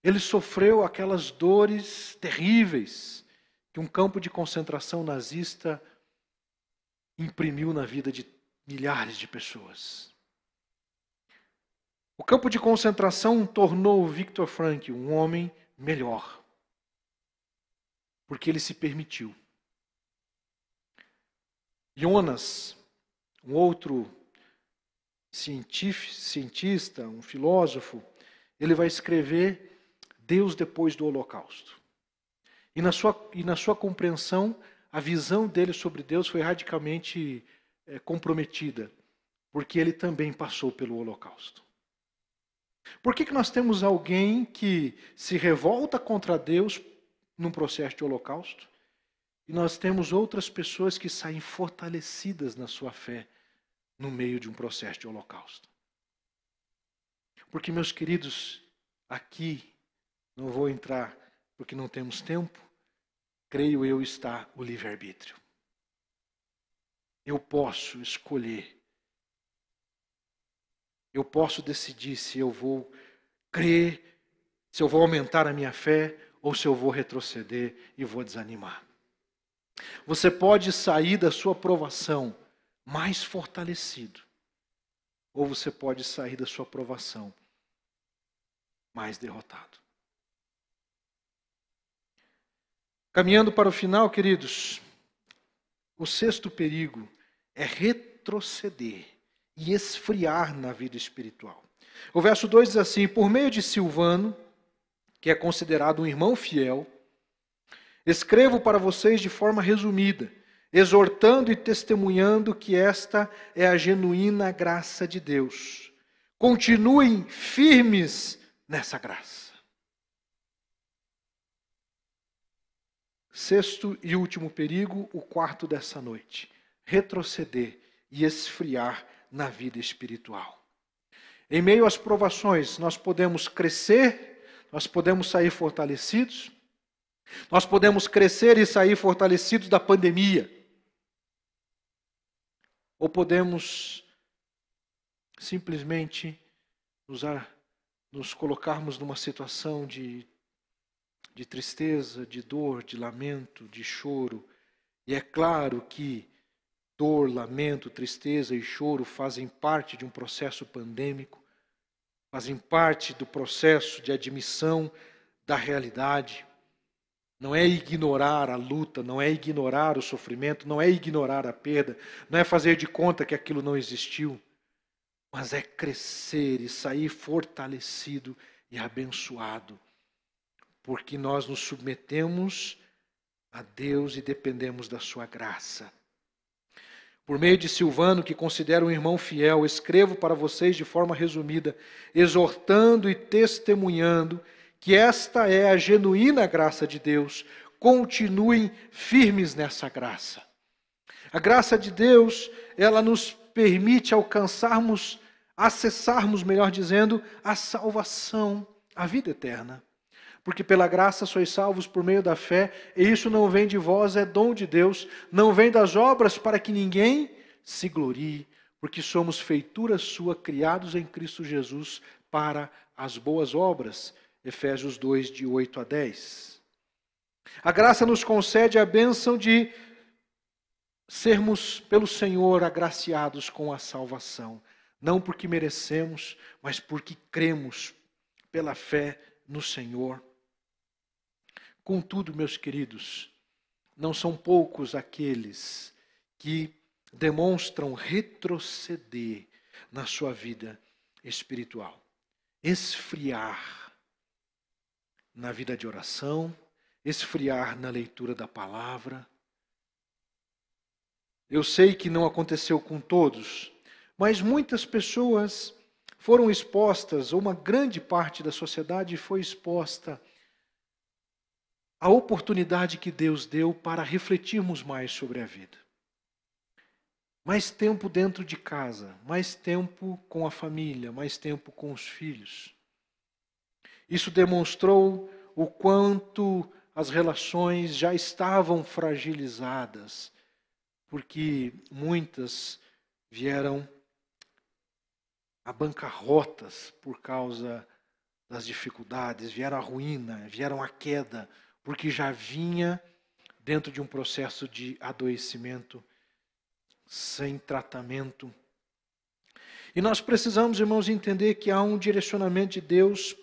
Ele sofreu aquelas dores terríveis que um campo de concentração nazista imprimiu na vida de milhares de pessoas. O campo de concentração tornou Viktor Frankl um homem melhor, porque ele se permitiu. Jonas, um outro cientista, um filósofo, ele vai escrever Deus depois do Holocausto. E na sua compreensão, a visão dele sobre Deus foi radicalmente comprometida, porque ele também passou pelo Holocausto. Por que nós temos alguém que se revolta contra Deus num processo de Holocausto? E nós temos outras pessoas que saem fortalecidas na sua fé no meio de um processo de holocausto. Porque, meus queridos, aqui, não vou entrar porque não temos tempo, creio eu está o livre-arbítrio. Eu posso escolher. Eu posso decidir se eu vou crer, se eu vou aumentar a minha fé ou se eu vou retroceder e vou desanimar. Você pode sair da sua provação mais fortalecido, ou você pode sair da sua provação mais derrotado. Caminhando para o final, queridos, o sexto perigo é retroceder e esfriar na vida espiritual. O verso 2 diz assim: por meio de Silvano, que é considerado um irmão fiel, escrevo para vocês de forma resumida, exortando e testemunhando que esta é a genuína graça de Deus. Continuem firmes nessa graça. Sexto e último perigo, o quarto dessa noite: retroceder e esfriar na vida espiritual. Em meio às provações, nós podemos crescer, nós podemos sair fortalecidos, nós podemos crescer e sair fortalecidos da pandemia, ou podemos simplesmente nos colocarmos numa situação de tristeza, de dor, de lamento, de choro. E é claro que dor, lamento, tristeza e choro fazem parte de um processo pandêmico, fazem parte do processo de admissão da realidade. Não é ignorar a luta, não é ignorar o sofrimento, não é ignorar a perda, não é fazer de conta que aquilo não existiu, mas é crescer e sair fortalecido e abençoado, porque nós nos submetemos a Deus e dependemos da sua graça. Por meio de Silvano, que considero um irmão fiel, escrevo para vocês de forma resumida, exortando e testemunhando que esta é a genuína graça de Deus. Continuem firmes nessa graça. A graça de Deus, ela nos permite alcançarmos, acessarmos, melhor dizendo, a salvação, a vida eterna. Porque pela graça sois salvos por meio da fé, e isso não vem de vós, é dom de Deus, não vem das obras para que ninguém se glorie, porque somos feitura sua, criados em Cristo Jesus para as boas obras. Efésios 2, de 8 a 10. A graça nos concede a bênção de sermos pelo Senhor agraciados com a salvação, não porque merecemos, mas porque cremos pela fé no Senhor. Contudo, meus queridos, não são poucos aqueles que demonstram retroceder na sua vida espiritual, esfriar na vida de oração, esfriar na leitura da palavra. Eu sei que não aconteceu com todos, mas muitas pessoas foram expostas, ou uma grande parte da sociedade foi exposta a oportunidade que Deus deu para refletirmos mais sobre a vida. Mais tempo dentro de casa, mais tempo com a família, mais tempo com os filhos. Isso demonstrou o quanto as relações já estavam fragilizadas, porque muitas vieram a bancarrotas por causa das dificuldades, vieram a ruína, vieram a queda, porque já vinha dentro de um processo de adoecimento, sem tratamento. E nós precisamos, irmãos, entender que há um direcionamento de Deus,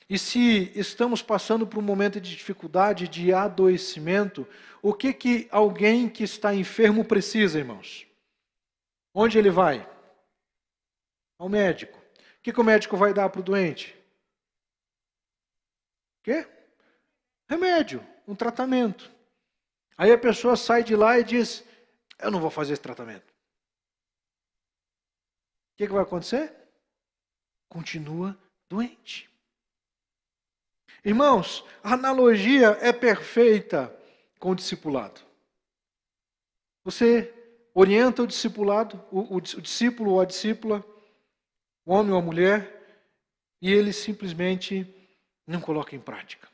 e se estamos passando por um momento de dificuldade, de adoecimento, o que alguém que está enfermo precisa, irmãos? Onde ele vai? Ao médico. O que o médico vai dar para o doente? O quê? Remédio, um tratamento. Aí a pessoa sai de lá e diz: eu não vou fazer esse tratamento. O que vai acontecer? Continua doente. Irmãos, a analogia é perfeita com o discipulado. Você orienta o discipulado, o discípulo ou a discípula, o homem ou a mulher, e ele simplesmente não coloca em prática.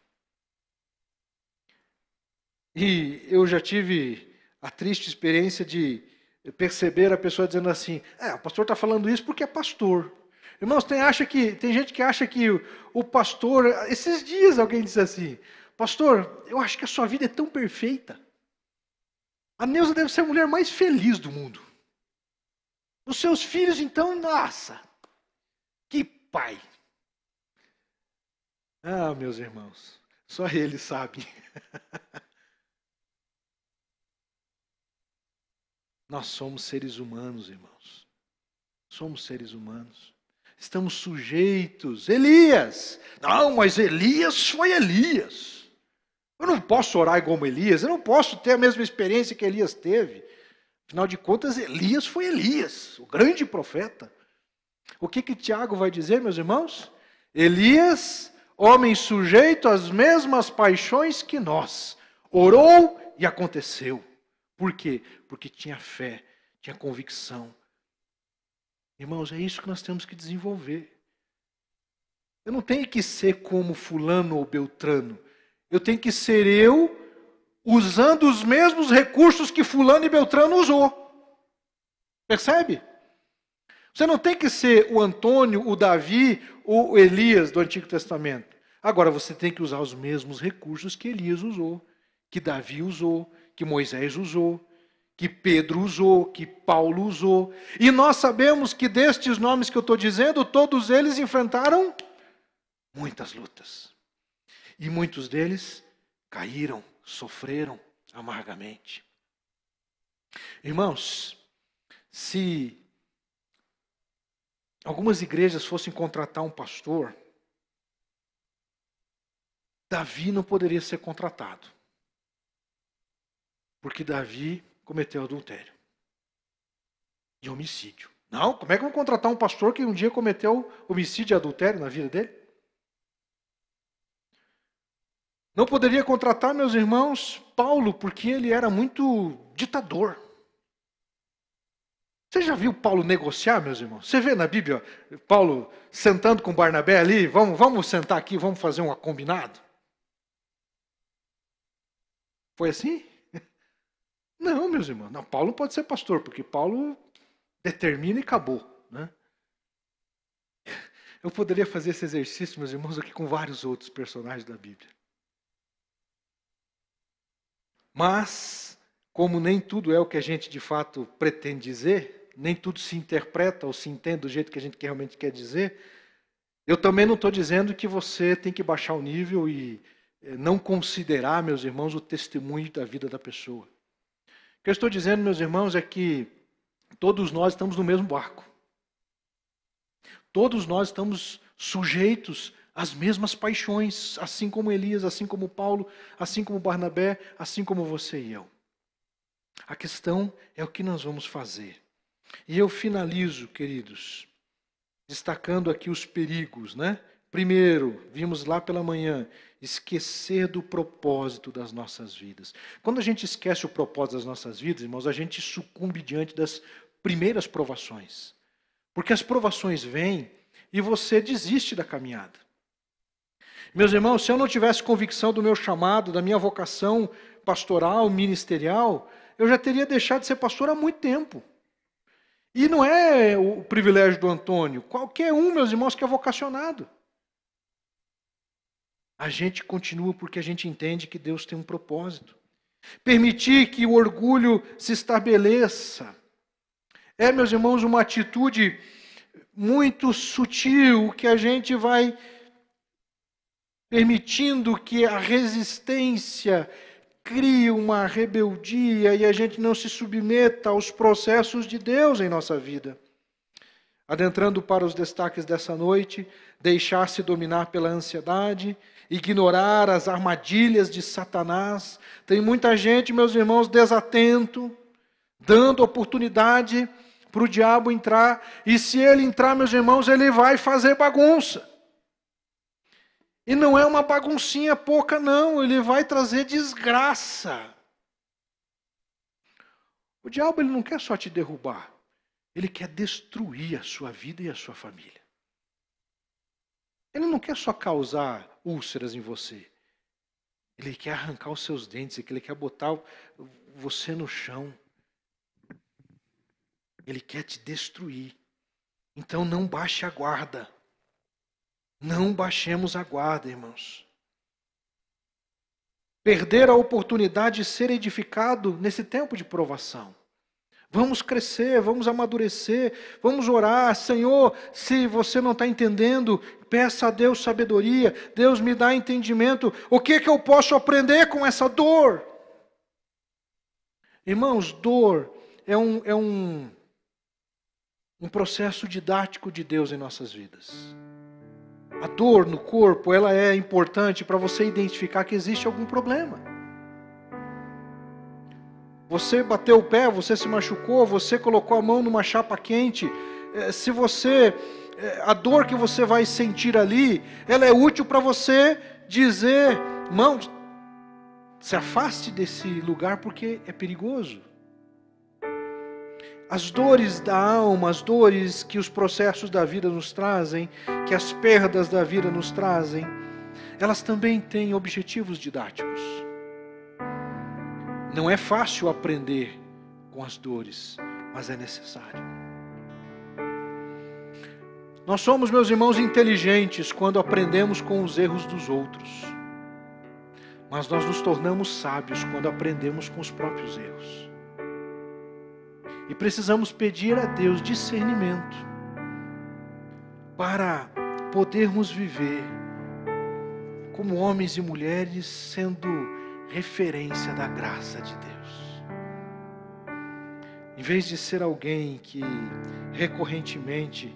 E eu já tive a triste experiência de perceber a pessoa dizendo assim, o pastor está falando isso porque é pastor. Irmãos, tem gente que acha que o pastor... Esses dias alguém disse assim, pastor, eu acho que a sua vida é tão perfeita. A Neuza deve ser a mulher mais feliz do mundo. Os seus filhos, então, nossa, que pai. Ah, meus irmãos, só ele sabe. Nós somos seres humanos, irmãos. Somos seres humanos. Estamos sujeitos. Elias! Não, mas Elias foi Elias. Eu não posso orar igual Elias. Eu não posso ter a mesma experiência que Elias teve. Afinal de contas, Elias foi Elias, o grande profeta. O que Tiago vai dizer, meus irmãos? Elias, homem sujeito às mesmas paixões que nós, orou e aconteceu. Por quê? Porque tinha fé, tinha convicção. Irmãos, é isso que nós temos que desenvolver. Eu não tenho que ser como fulano ou beltrano. Eu tenho que ser eu, usando os mesmos recursos que fulano e beltrano usou. Percebe? Você não tem que ser o Antônio, o Davi ou o Elias do Antigo Testamento. Agora, você tem que usar os mesmos recursos que Elias usou, que Davi usou, que Moisés usou, que Pedro usou, que Paulo usou. E nós sabemos que destes nomes que eu estou dizendo, todos eles enfrentaram muitas lutas. E muitos deles caíram, sofreram amargamente. Irmãos, se algumas igrejas fossem contratar um pastor, Davi não poderia ser contratado. Porque Davi cometeu adultério e homicídio. Não, como é que vão contratar um pastor que um dia cometeu homicídio e adultério na vida dele? Não poderia contratar, meus irmãos, Paulo, porque ele era muito ditador. Você já viu Paulo negociar, meus irmãos? Você vê na Bíblia, Paulo sentando com Barnabé ali, vamos sentar aqui, vamos fazer um combinado? Foi assim? Não, meus irmãos. Não, Paulo pode ser pastor, porque Paulo determina e acabou. Né? Eu poderia fazer esse exercício, meus irmãos, aqui com vários outros personagens da Bíblia. Mas, como nem tudo é o que a gente de fato pretende dizer, nem tudo se interpreta ou se entende do jeito que a gente realmente quer dizer, eu também não estou dizendo que você tem que baixar o nível e não considerar, meus irmãos, o testemunho da vida da pessoa. O que eu estou dizendo, meus irmãos, é que todos nós estamos no mesmo barco. Todos nós estamos sujeitos às mesmas paixões, assim como Elias, assim como Paulo, assim como Barnabé, assim como você e eu. A questão é o que nós vamos fazer. E eu finalizo, queridos, destacando aqui os perigos, né? Primeiro, vimos lá pela manhã, esquecer do propósito das nossas vidas. Quando a gente esquece o propósito das nossas vidas, irmãos, a gente sucumbe diante das primeiras provações. Porque as provações vêm e você desiste da caminhada. Meus irmãos, se eu não tivesse convicção do meu chamado, da minha vocação pastoral, ministerial, eu já teria deixado de ser pastor há muito tempo. E não é o privilégio do Antônio. Qualquer um, meus irmãos, que é vocacionado. A gente continua porque a gente entende que Deus tem um propósito. Permitir que o orgulho se estabeleça. É, meus irmãos, uma atitude muito sutil que a gente vai permitindo que a resistência crie uma rebeldia e a gente não se submeta aos processos de Deus em nossa vida. Adentrando para os destaques dessa noite, deixar-se dominar pela ansiedade, ignorar as armadilhas de Satanás. Tem muita gente, meus irmãos, desatento, dando oportunidade para o diabo entrar. E se ele entrar, meus irmãos, ele vai fazer bagunça. E não é uma baguncinha pouca, não. Ele vai trazer desgraça. O diabo ele não quer só te derrubar, ele quer destruir a sua vida e a sua família. Ele não quer só causar úlceras em você. Ele quer arrancar os seus dentes, ele quer botar você no chão. Ele quer te destruir. Então não baixe a guarda. Não baixemos a guarda, irmãos. Perder a oportunidade de ser edificado nesse tempo de provação. Vamos crescer, vamos amadurecer, vamos orar. Senhor, se você não está entendendo, peça a Deus sabedoria. Deus me dá entendimento. O que eu posso aprender com essa dor? Irmãos, dor é um processo didático de Deus em nossas vidas. A dor no corpo, ela é importante para você identificar que existe algum problema. Você bateu o pé, você se machucou, você colocou a mão numa chapa quente. A dor que você vai sentir ali, ela é útil para você dizer, irmão, se afaste desse lugar porque é perigoso. As dores da alma, as dores que os processos da vida nos trazem, que as perdas da vida nos trazem, elas também têm objetivos didáticos. Não é fácil aprender com as dores, mas é necessário. Nós somos, meus irmãos, inteligentes quando aprendemos com os erros dos outros. Mas nós nos tornamos sábios quando aprendemos com os próprios erros. E precisamos pedir a Deus discernimento para podermos viver como homens e mulheres sendo referência da graça de Deus. Em vez de ser alguém que recorrentemente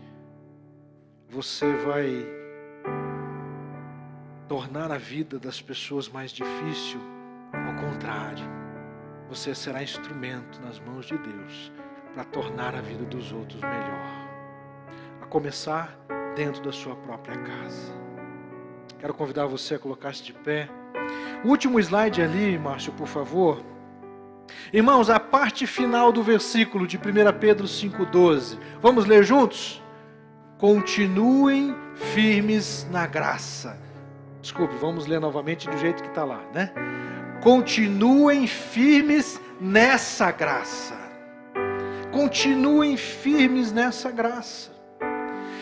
você vai tornar a vida das pessoas mais difícil, ao contrário, você será instrumento nas mãos de Deus para tornar a vida dos outros melhor. A começar dentro da sua própria casa. Quero convidar você a colocar-se de pé. O último slide ali, Márcio, por favor. Irmãos, a parte final do versículo de 1 Pedro 5,12. Vamos ler juntos? Continuem firmes na graça. Desculpe, vamos ler novamente do jeito que está lá, né? Continuem firmes nessa graça. Continuem firmes nessa graça.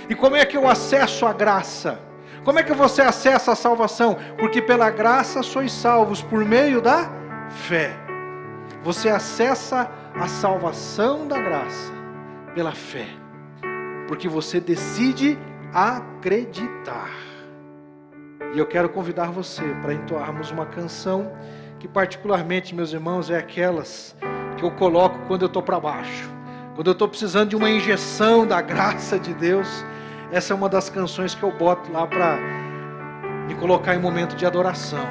E como é que eu acesso a graça? Como é que você acessa a salvação? Porque pela graça sois salvos por meio da fé. Você acessa a salvação da graça pela fé. Porque você decide acreditar. E eu quero convidar você para entoarmos uma canção que particularmente, meus irmãos, é aquelas que eu coloco quando eu estou para baixo. Quando eu estou precisando de uma injeção da graça de Deus, essa é uma das canções que eu boto lá para me colocar em momento de adoração.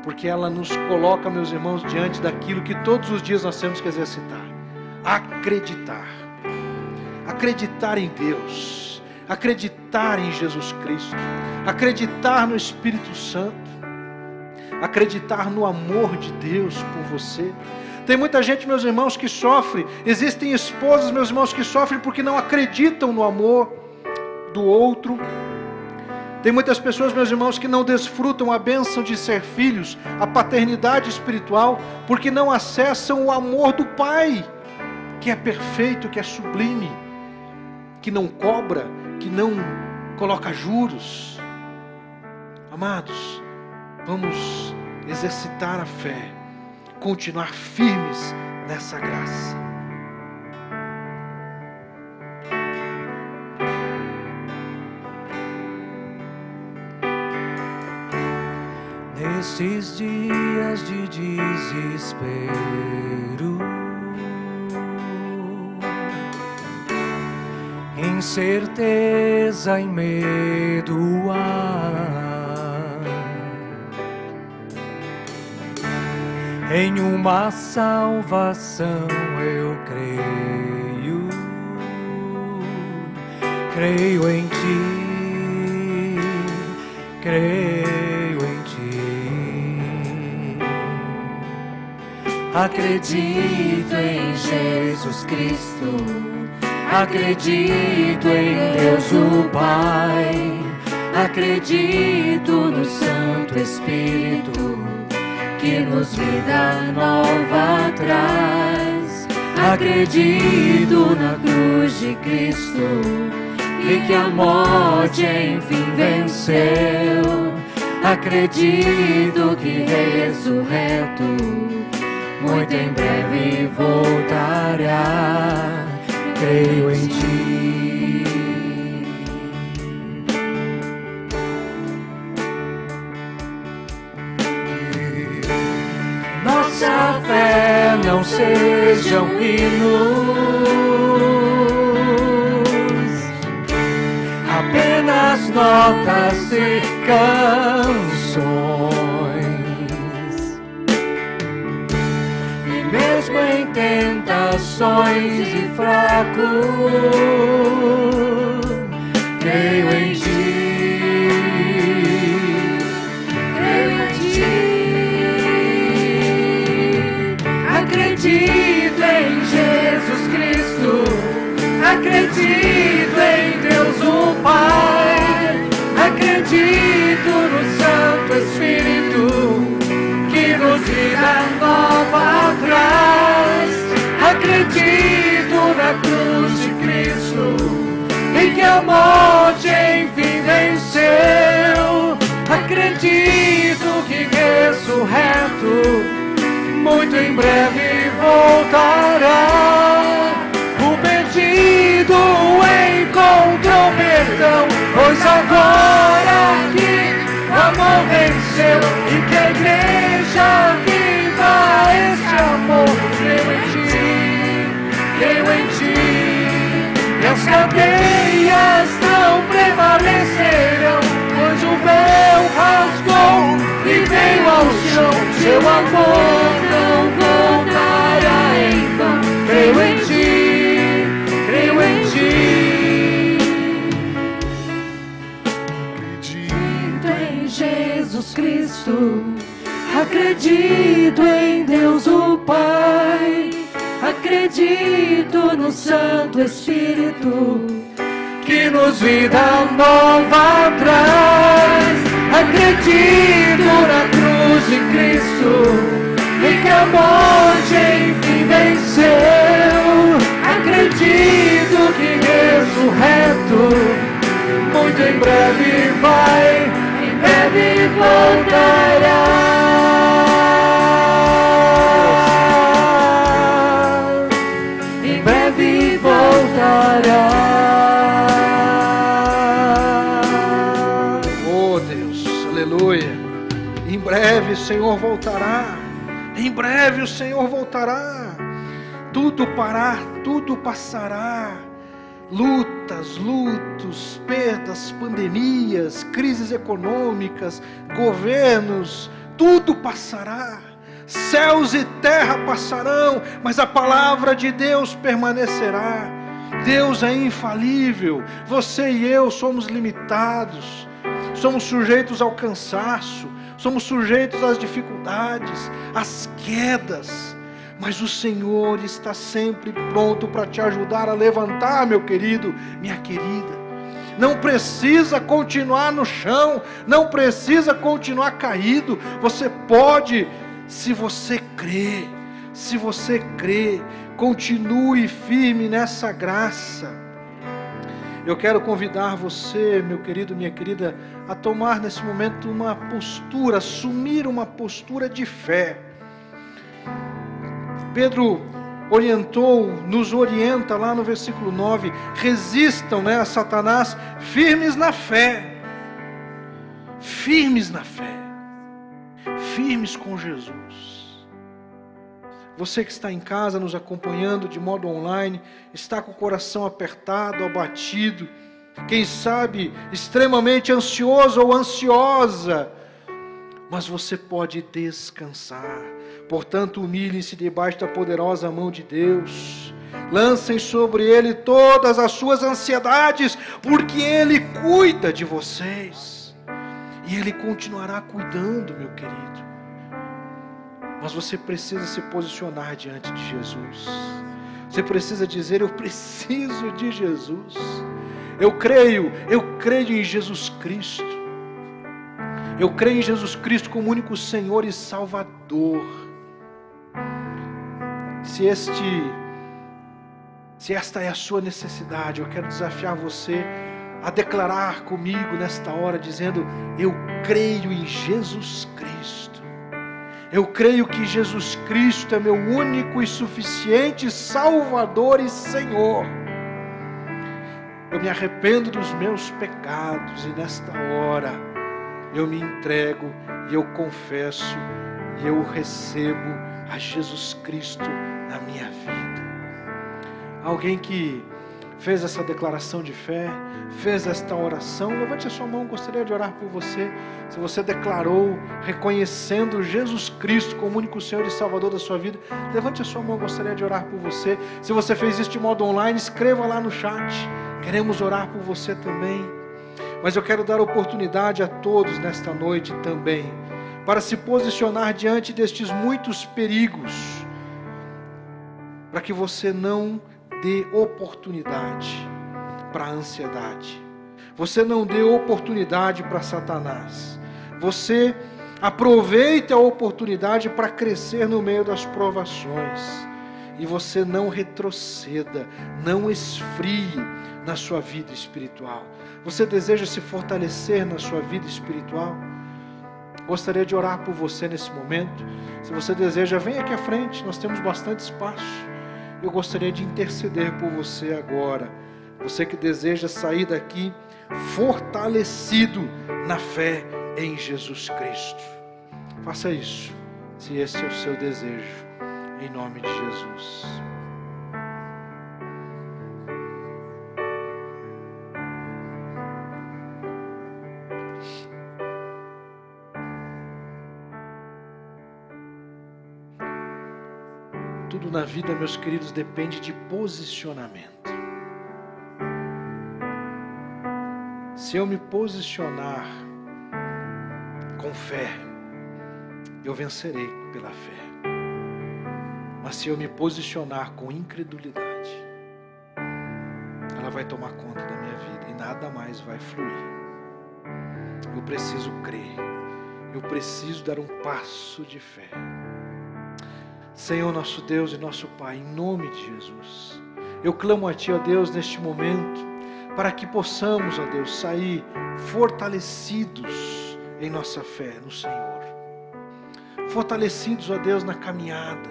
Porque ela nos coloca, meus irmãos, diante daquilo que todos os dias nós temos que exercitar. Acreditar. Acreditar em Deus. Acreditar em Jesus Cristo. Acreditar no Espírito Santo. Acreditar no amor de Deus por você. Tem muita gente, meus irmãos, que sofre. Existem esposas, meus irmãos, que sofrem porque não acreditam no amor do outro. Tem muitas pessoas, meus irmãos, que não desfrutam a bênção de ser filhos, a paternidade espiritual, porque não acessam o amor do Pai, que é perfeito, que é sublime, que não cobra, que não coloca juros. Amados, vamos exercitar a fé, continuar firmes nessa graça. Nestes dias de desespero, incerteza e medo em uma salvação eu creio em Ti, creio em Ti. Acredito em Jesus Cristo, acredito em Deus o Pai, acredito no Santo Espírito que nos vida nova traz. Acredito na cruz de Cristo e que a morte enfim venceu. Acredito que ressurreto muito em breve voltará. Creio em Ti. Nossa fé não sejam hinos, apenas notas e canções. E mesmo em tentações e fracos, creio em Ti. Acredito em Jesus Cristo, acredito em Deus o Pai, acredito no Santo Espírito que nos vida nova traz. Acredito na cruz de Cristo em que a morte enfim venceu. Acredito que ressurreto muito em breve voltará. O perdido encontrou perdão, pois agora que o amor venceu e que a igreja viva esse amor. Creio em Ti, creio em Ti, e as cadeias não prevalecerão, pois o véu rasgou e veio ao chão. Seu amor não voltará em vão. Creio em Ti, creio em Ti. Acredito em Jesus Cristo, acredito em Deus o Pai, acredito no Santo Espírito que nos vida nova traz. Acredito na cruz de Cristo e que a morte enfim venceu. Acredito que ressurreto muito em breve em breve voltará. Em breve voltará. Em breve o Senhor voltará. Em breve o Senhor voltará. Tudo parar, tudo passará. Lutas, lutos, perdas, pandemias, crises econômicas, governos, tudo passará. Céus e terra passarão, mas a palavra de Deus permanecerá. Deus é infalível. Você e eu somos limitados. Somos sujeitos ao cansaço, somos sujeitos às dificuldades, às quedas, mas o Senhor está sempre pronto para te ajudar a levantar, meu querido, minha querida. Não precisa continuar no chão, não precisa continuar caído. Você pode, se você crê, continue firme nessa graça. Eu quero convidar você, meu querido, minha querida, a tomar nesse momento uma postura, assumir uma postura de fé. Pedro nos orienta lá no versículo 9, resistam, a Satanás, firmes na fé, firmes com Jesus. Você que está em casa nos acompanhando de modo online, está com o coração apertado, abatido, quem sabe extremamente ansioso ou ansiosa, mas você pode descansar. Portanto, humilhem-se debaixo da poderosa mão de Deus, lancem sobre Ele todas as suas ansiedades, porque Ele cuida de vocês, e Ele continuará cuidando, meu querido. Mas você precisa se posicionar diante de Jesus. Você precisa dizer: eu preciso de Jesus. Eu creio em Jesus Cristo. Eu creio em Jesus Cristo como único Senhor e Salvador. Se esta é a sua necessidade, eu quero desafiar você a declarar comigo nesta hora, dizendo: eu creio em Jesus Cristo. Eu creio que Jesus Cristo é meu único e suficiente Salvador e Senhor. Eu me arrependo dos meus pecados e nesta hora eu me entrego e eu confesso e eu recebo a Jesus Cristo na minha vida. Alguém que fez essa declaração de fé, fez esta oração, levante a sua mão, gostaria de orar por você. Se você declarou, reconhecendo Jesus Cristo como único Senhor e Salvador da sua vida, levante a sua mão, gostaria de orar por você. Se você fez isso de modo online, escreva lá no chat, queremos orar por você também. Mas eu quero dar oportunidade a todos nesta noite também, para se posicionar diante destes muitos perigos, para que você não dê oportunidade para a ansiedade, você não dê oportunidade para Satanás, você aproveite a oportunidade para crescer no meio das provações, e você não retroceda, não esfrie na sua vida espiritual. Você deseja se fortalecer na sua vida espiritual? Gostaria de orar por você nesse momento. Se você deseja, vem aqui à frente, nós temos bastante espaço. Eu gostaria de interceder por você agora. Você que deseja sair daqui fortalecido na fé em Jesus Cristo. Faça isso, se esse é o seu desejo, em nome de Jesus. Tudo na vida, meus queridos, depende de posicionamento. Se eu me posicionar com fé, eu vencerei pela fé. Mas se eu me posicionar com incredulidade, ela vai tomar conta da minha vida e nada mais vai fluir. Eu preciso crer, eu preciso dar um passo de fé. Senhor, nosso Deus e nosso Pai, em nome de Jesus, eu clamo a Ti, ó Deus, neste momento, para que possamos, ó Deus, sair fortalecidos em nossa fé no Senhor. Fortalecidos, ó Deus, na caminhada,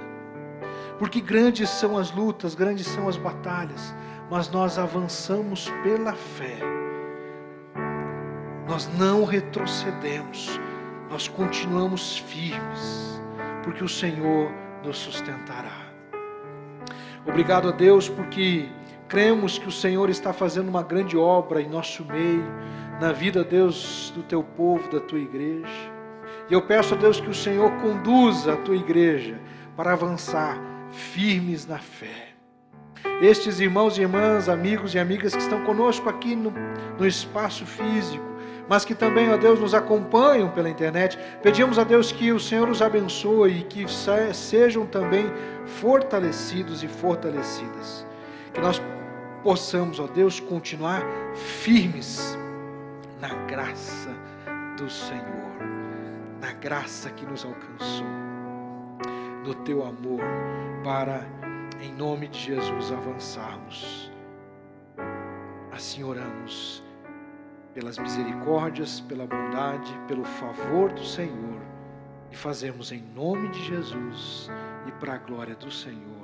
porque grandes são as lutas, grandes são as batalhas, mas nós avançamos pela fé. Nós não retrocedemos, nós continuamos firmes, porque o Senhor nos sustentará. Obrigado a Deus, porque cremos que o Senhor está fazendo uma grande obra em nosso meio, na vida, Deus, do Teu povo, da Tua igreja. E eu peço a Deus que o Senhor conduza a Tua igreja para avançar firmes na fé. Estes irmãos e irmãs, amigos e amigas que estão conosco aqui no espaço físico, mas que também, ó Deus, nos acompanham pela internet, pedimos a Deus que o Senhor os abençoe e que sejam também fortalecidos e fortalecidas. Que nós possamos, ó Deus, continuar firmes na graça do Senhor, na graça que nos alcançou, no Teu amor, para, em nome de Jesus, avançarmos. Assim oramos, pelas misericórdias, pela bondade, pelo favor do Senhor, e fazemos em nome de Jesus e para a glória do Senhor.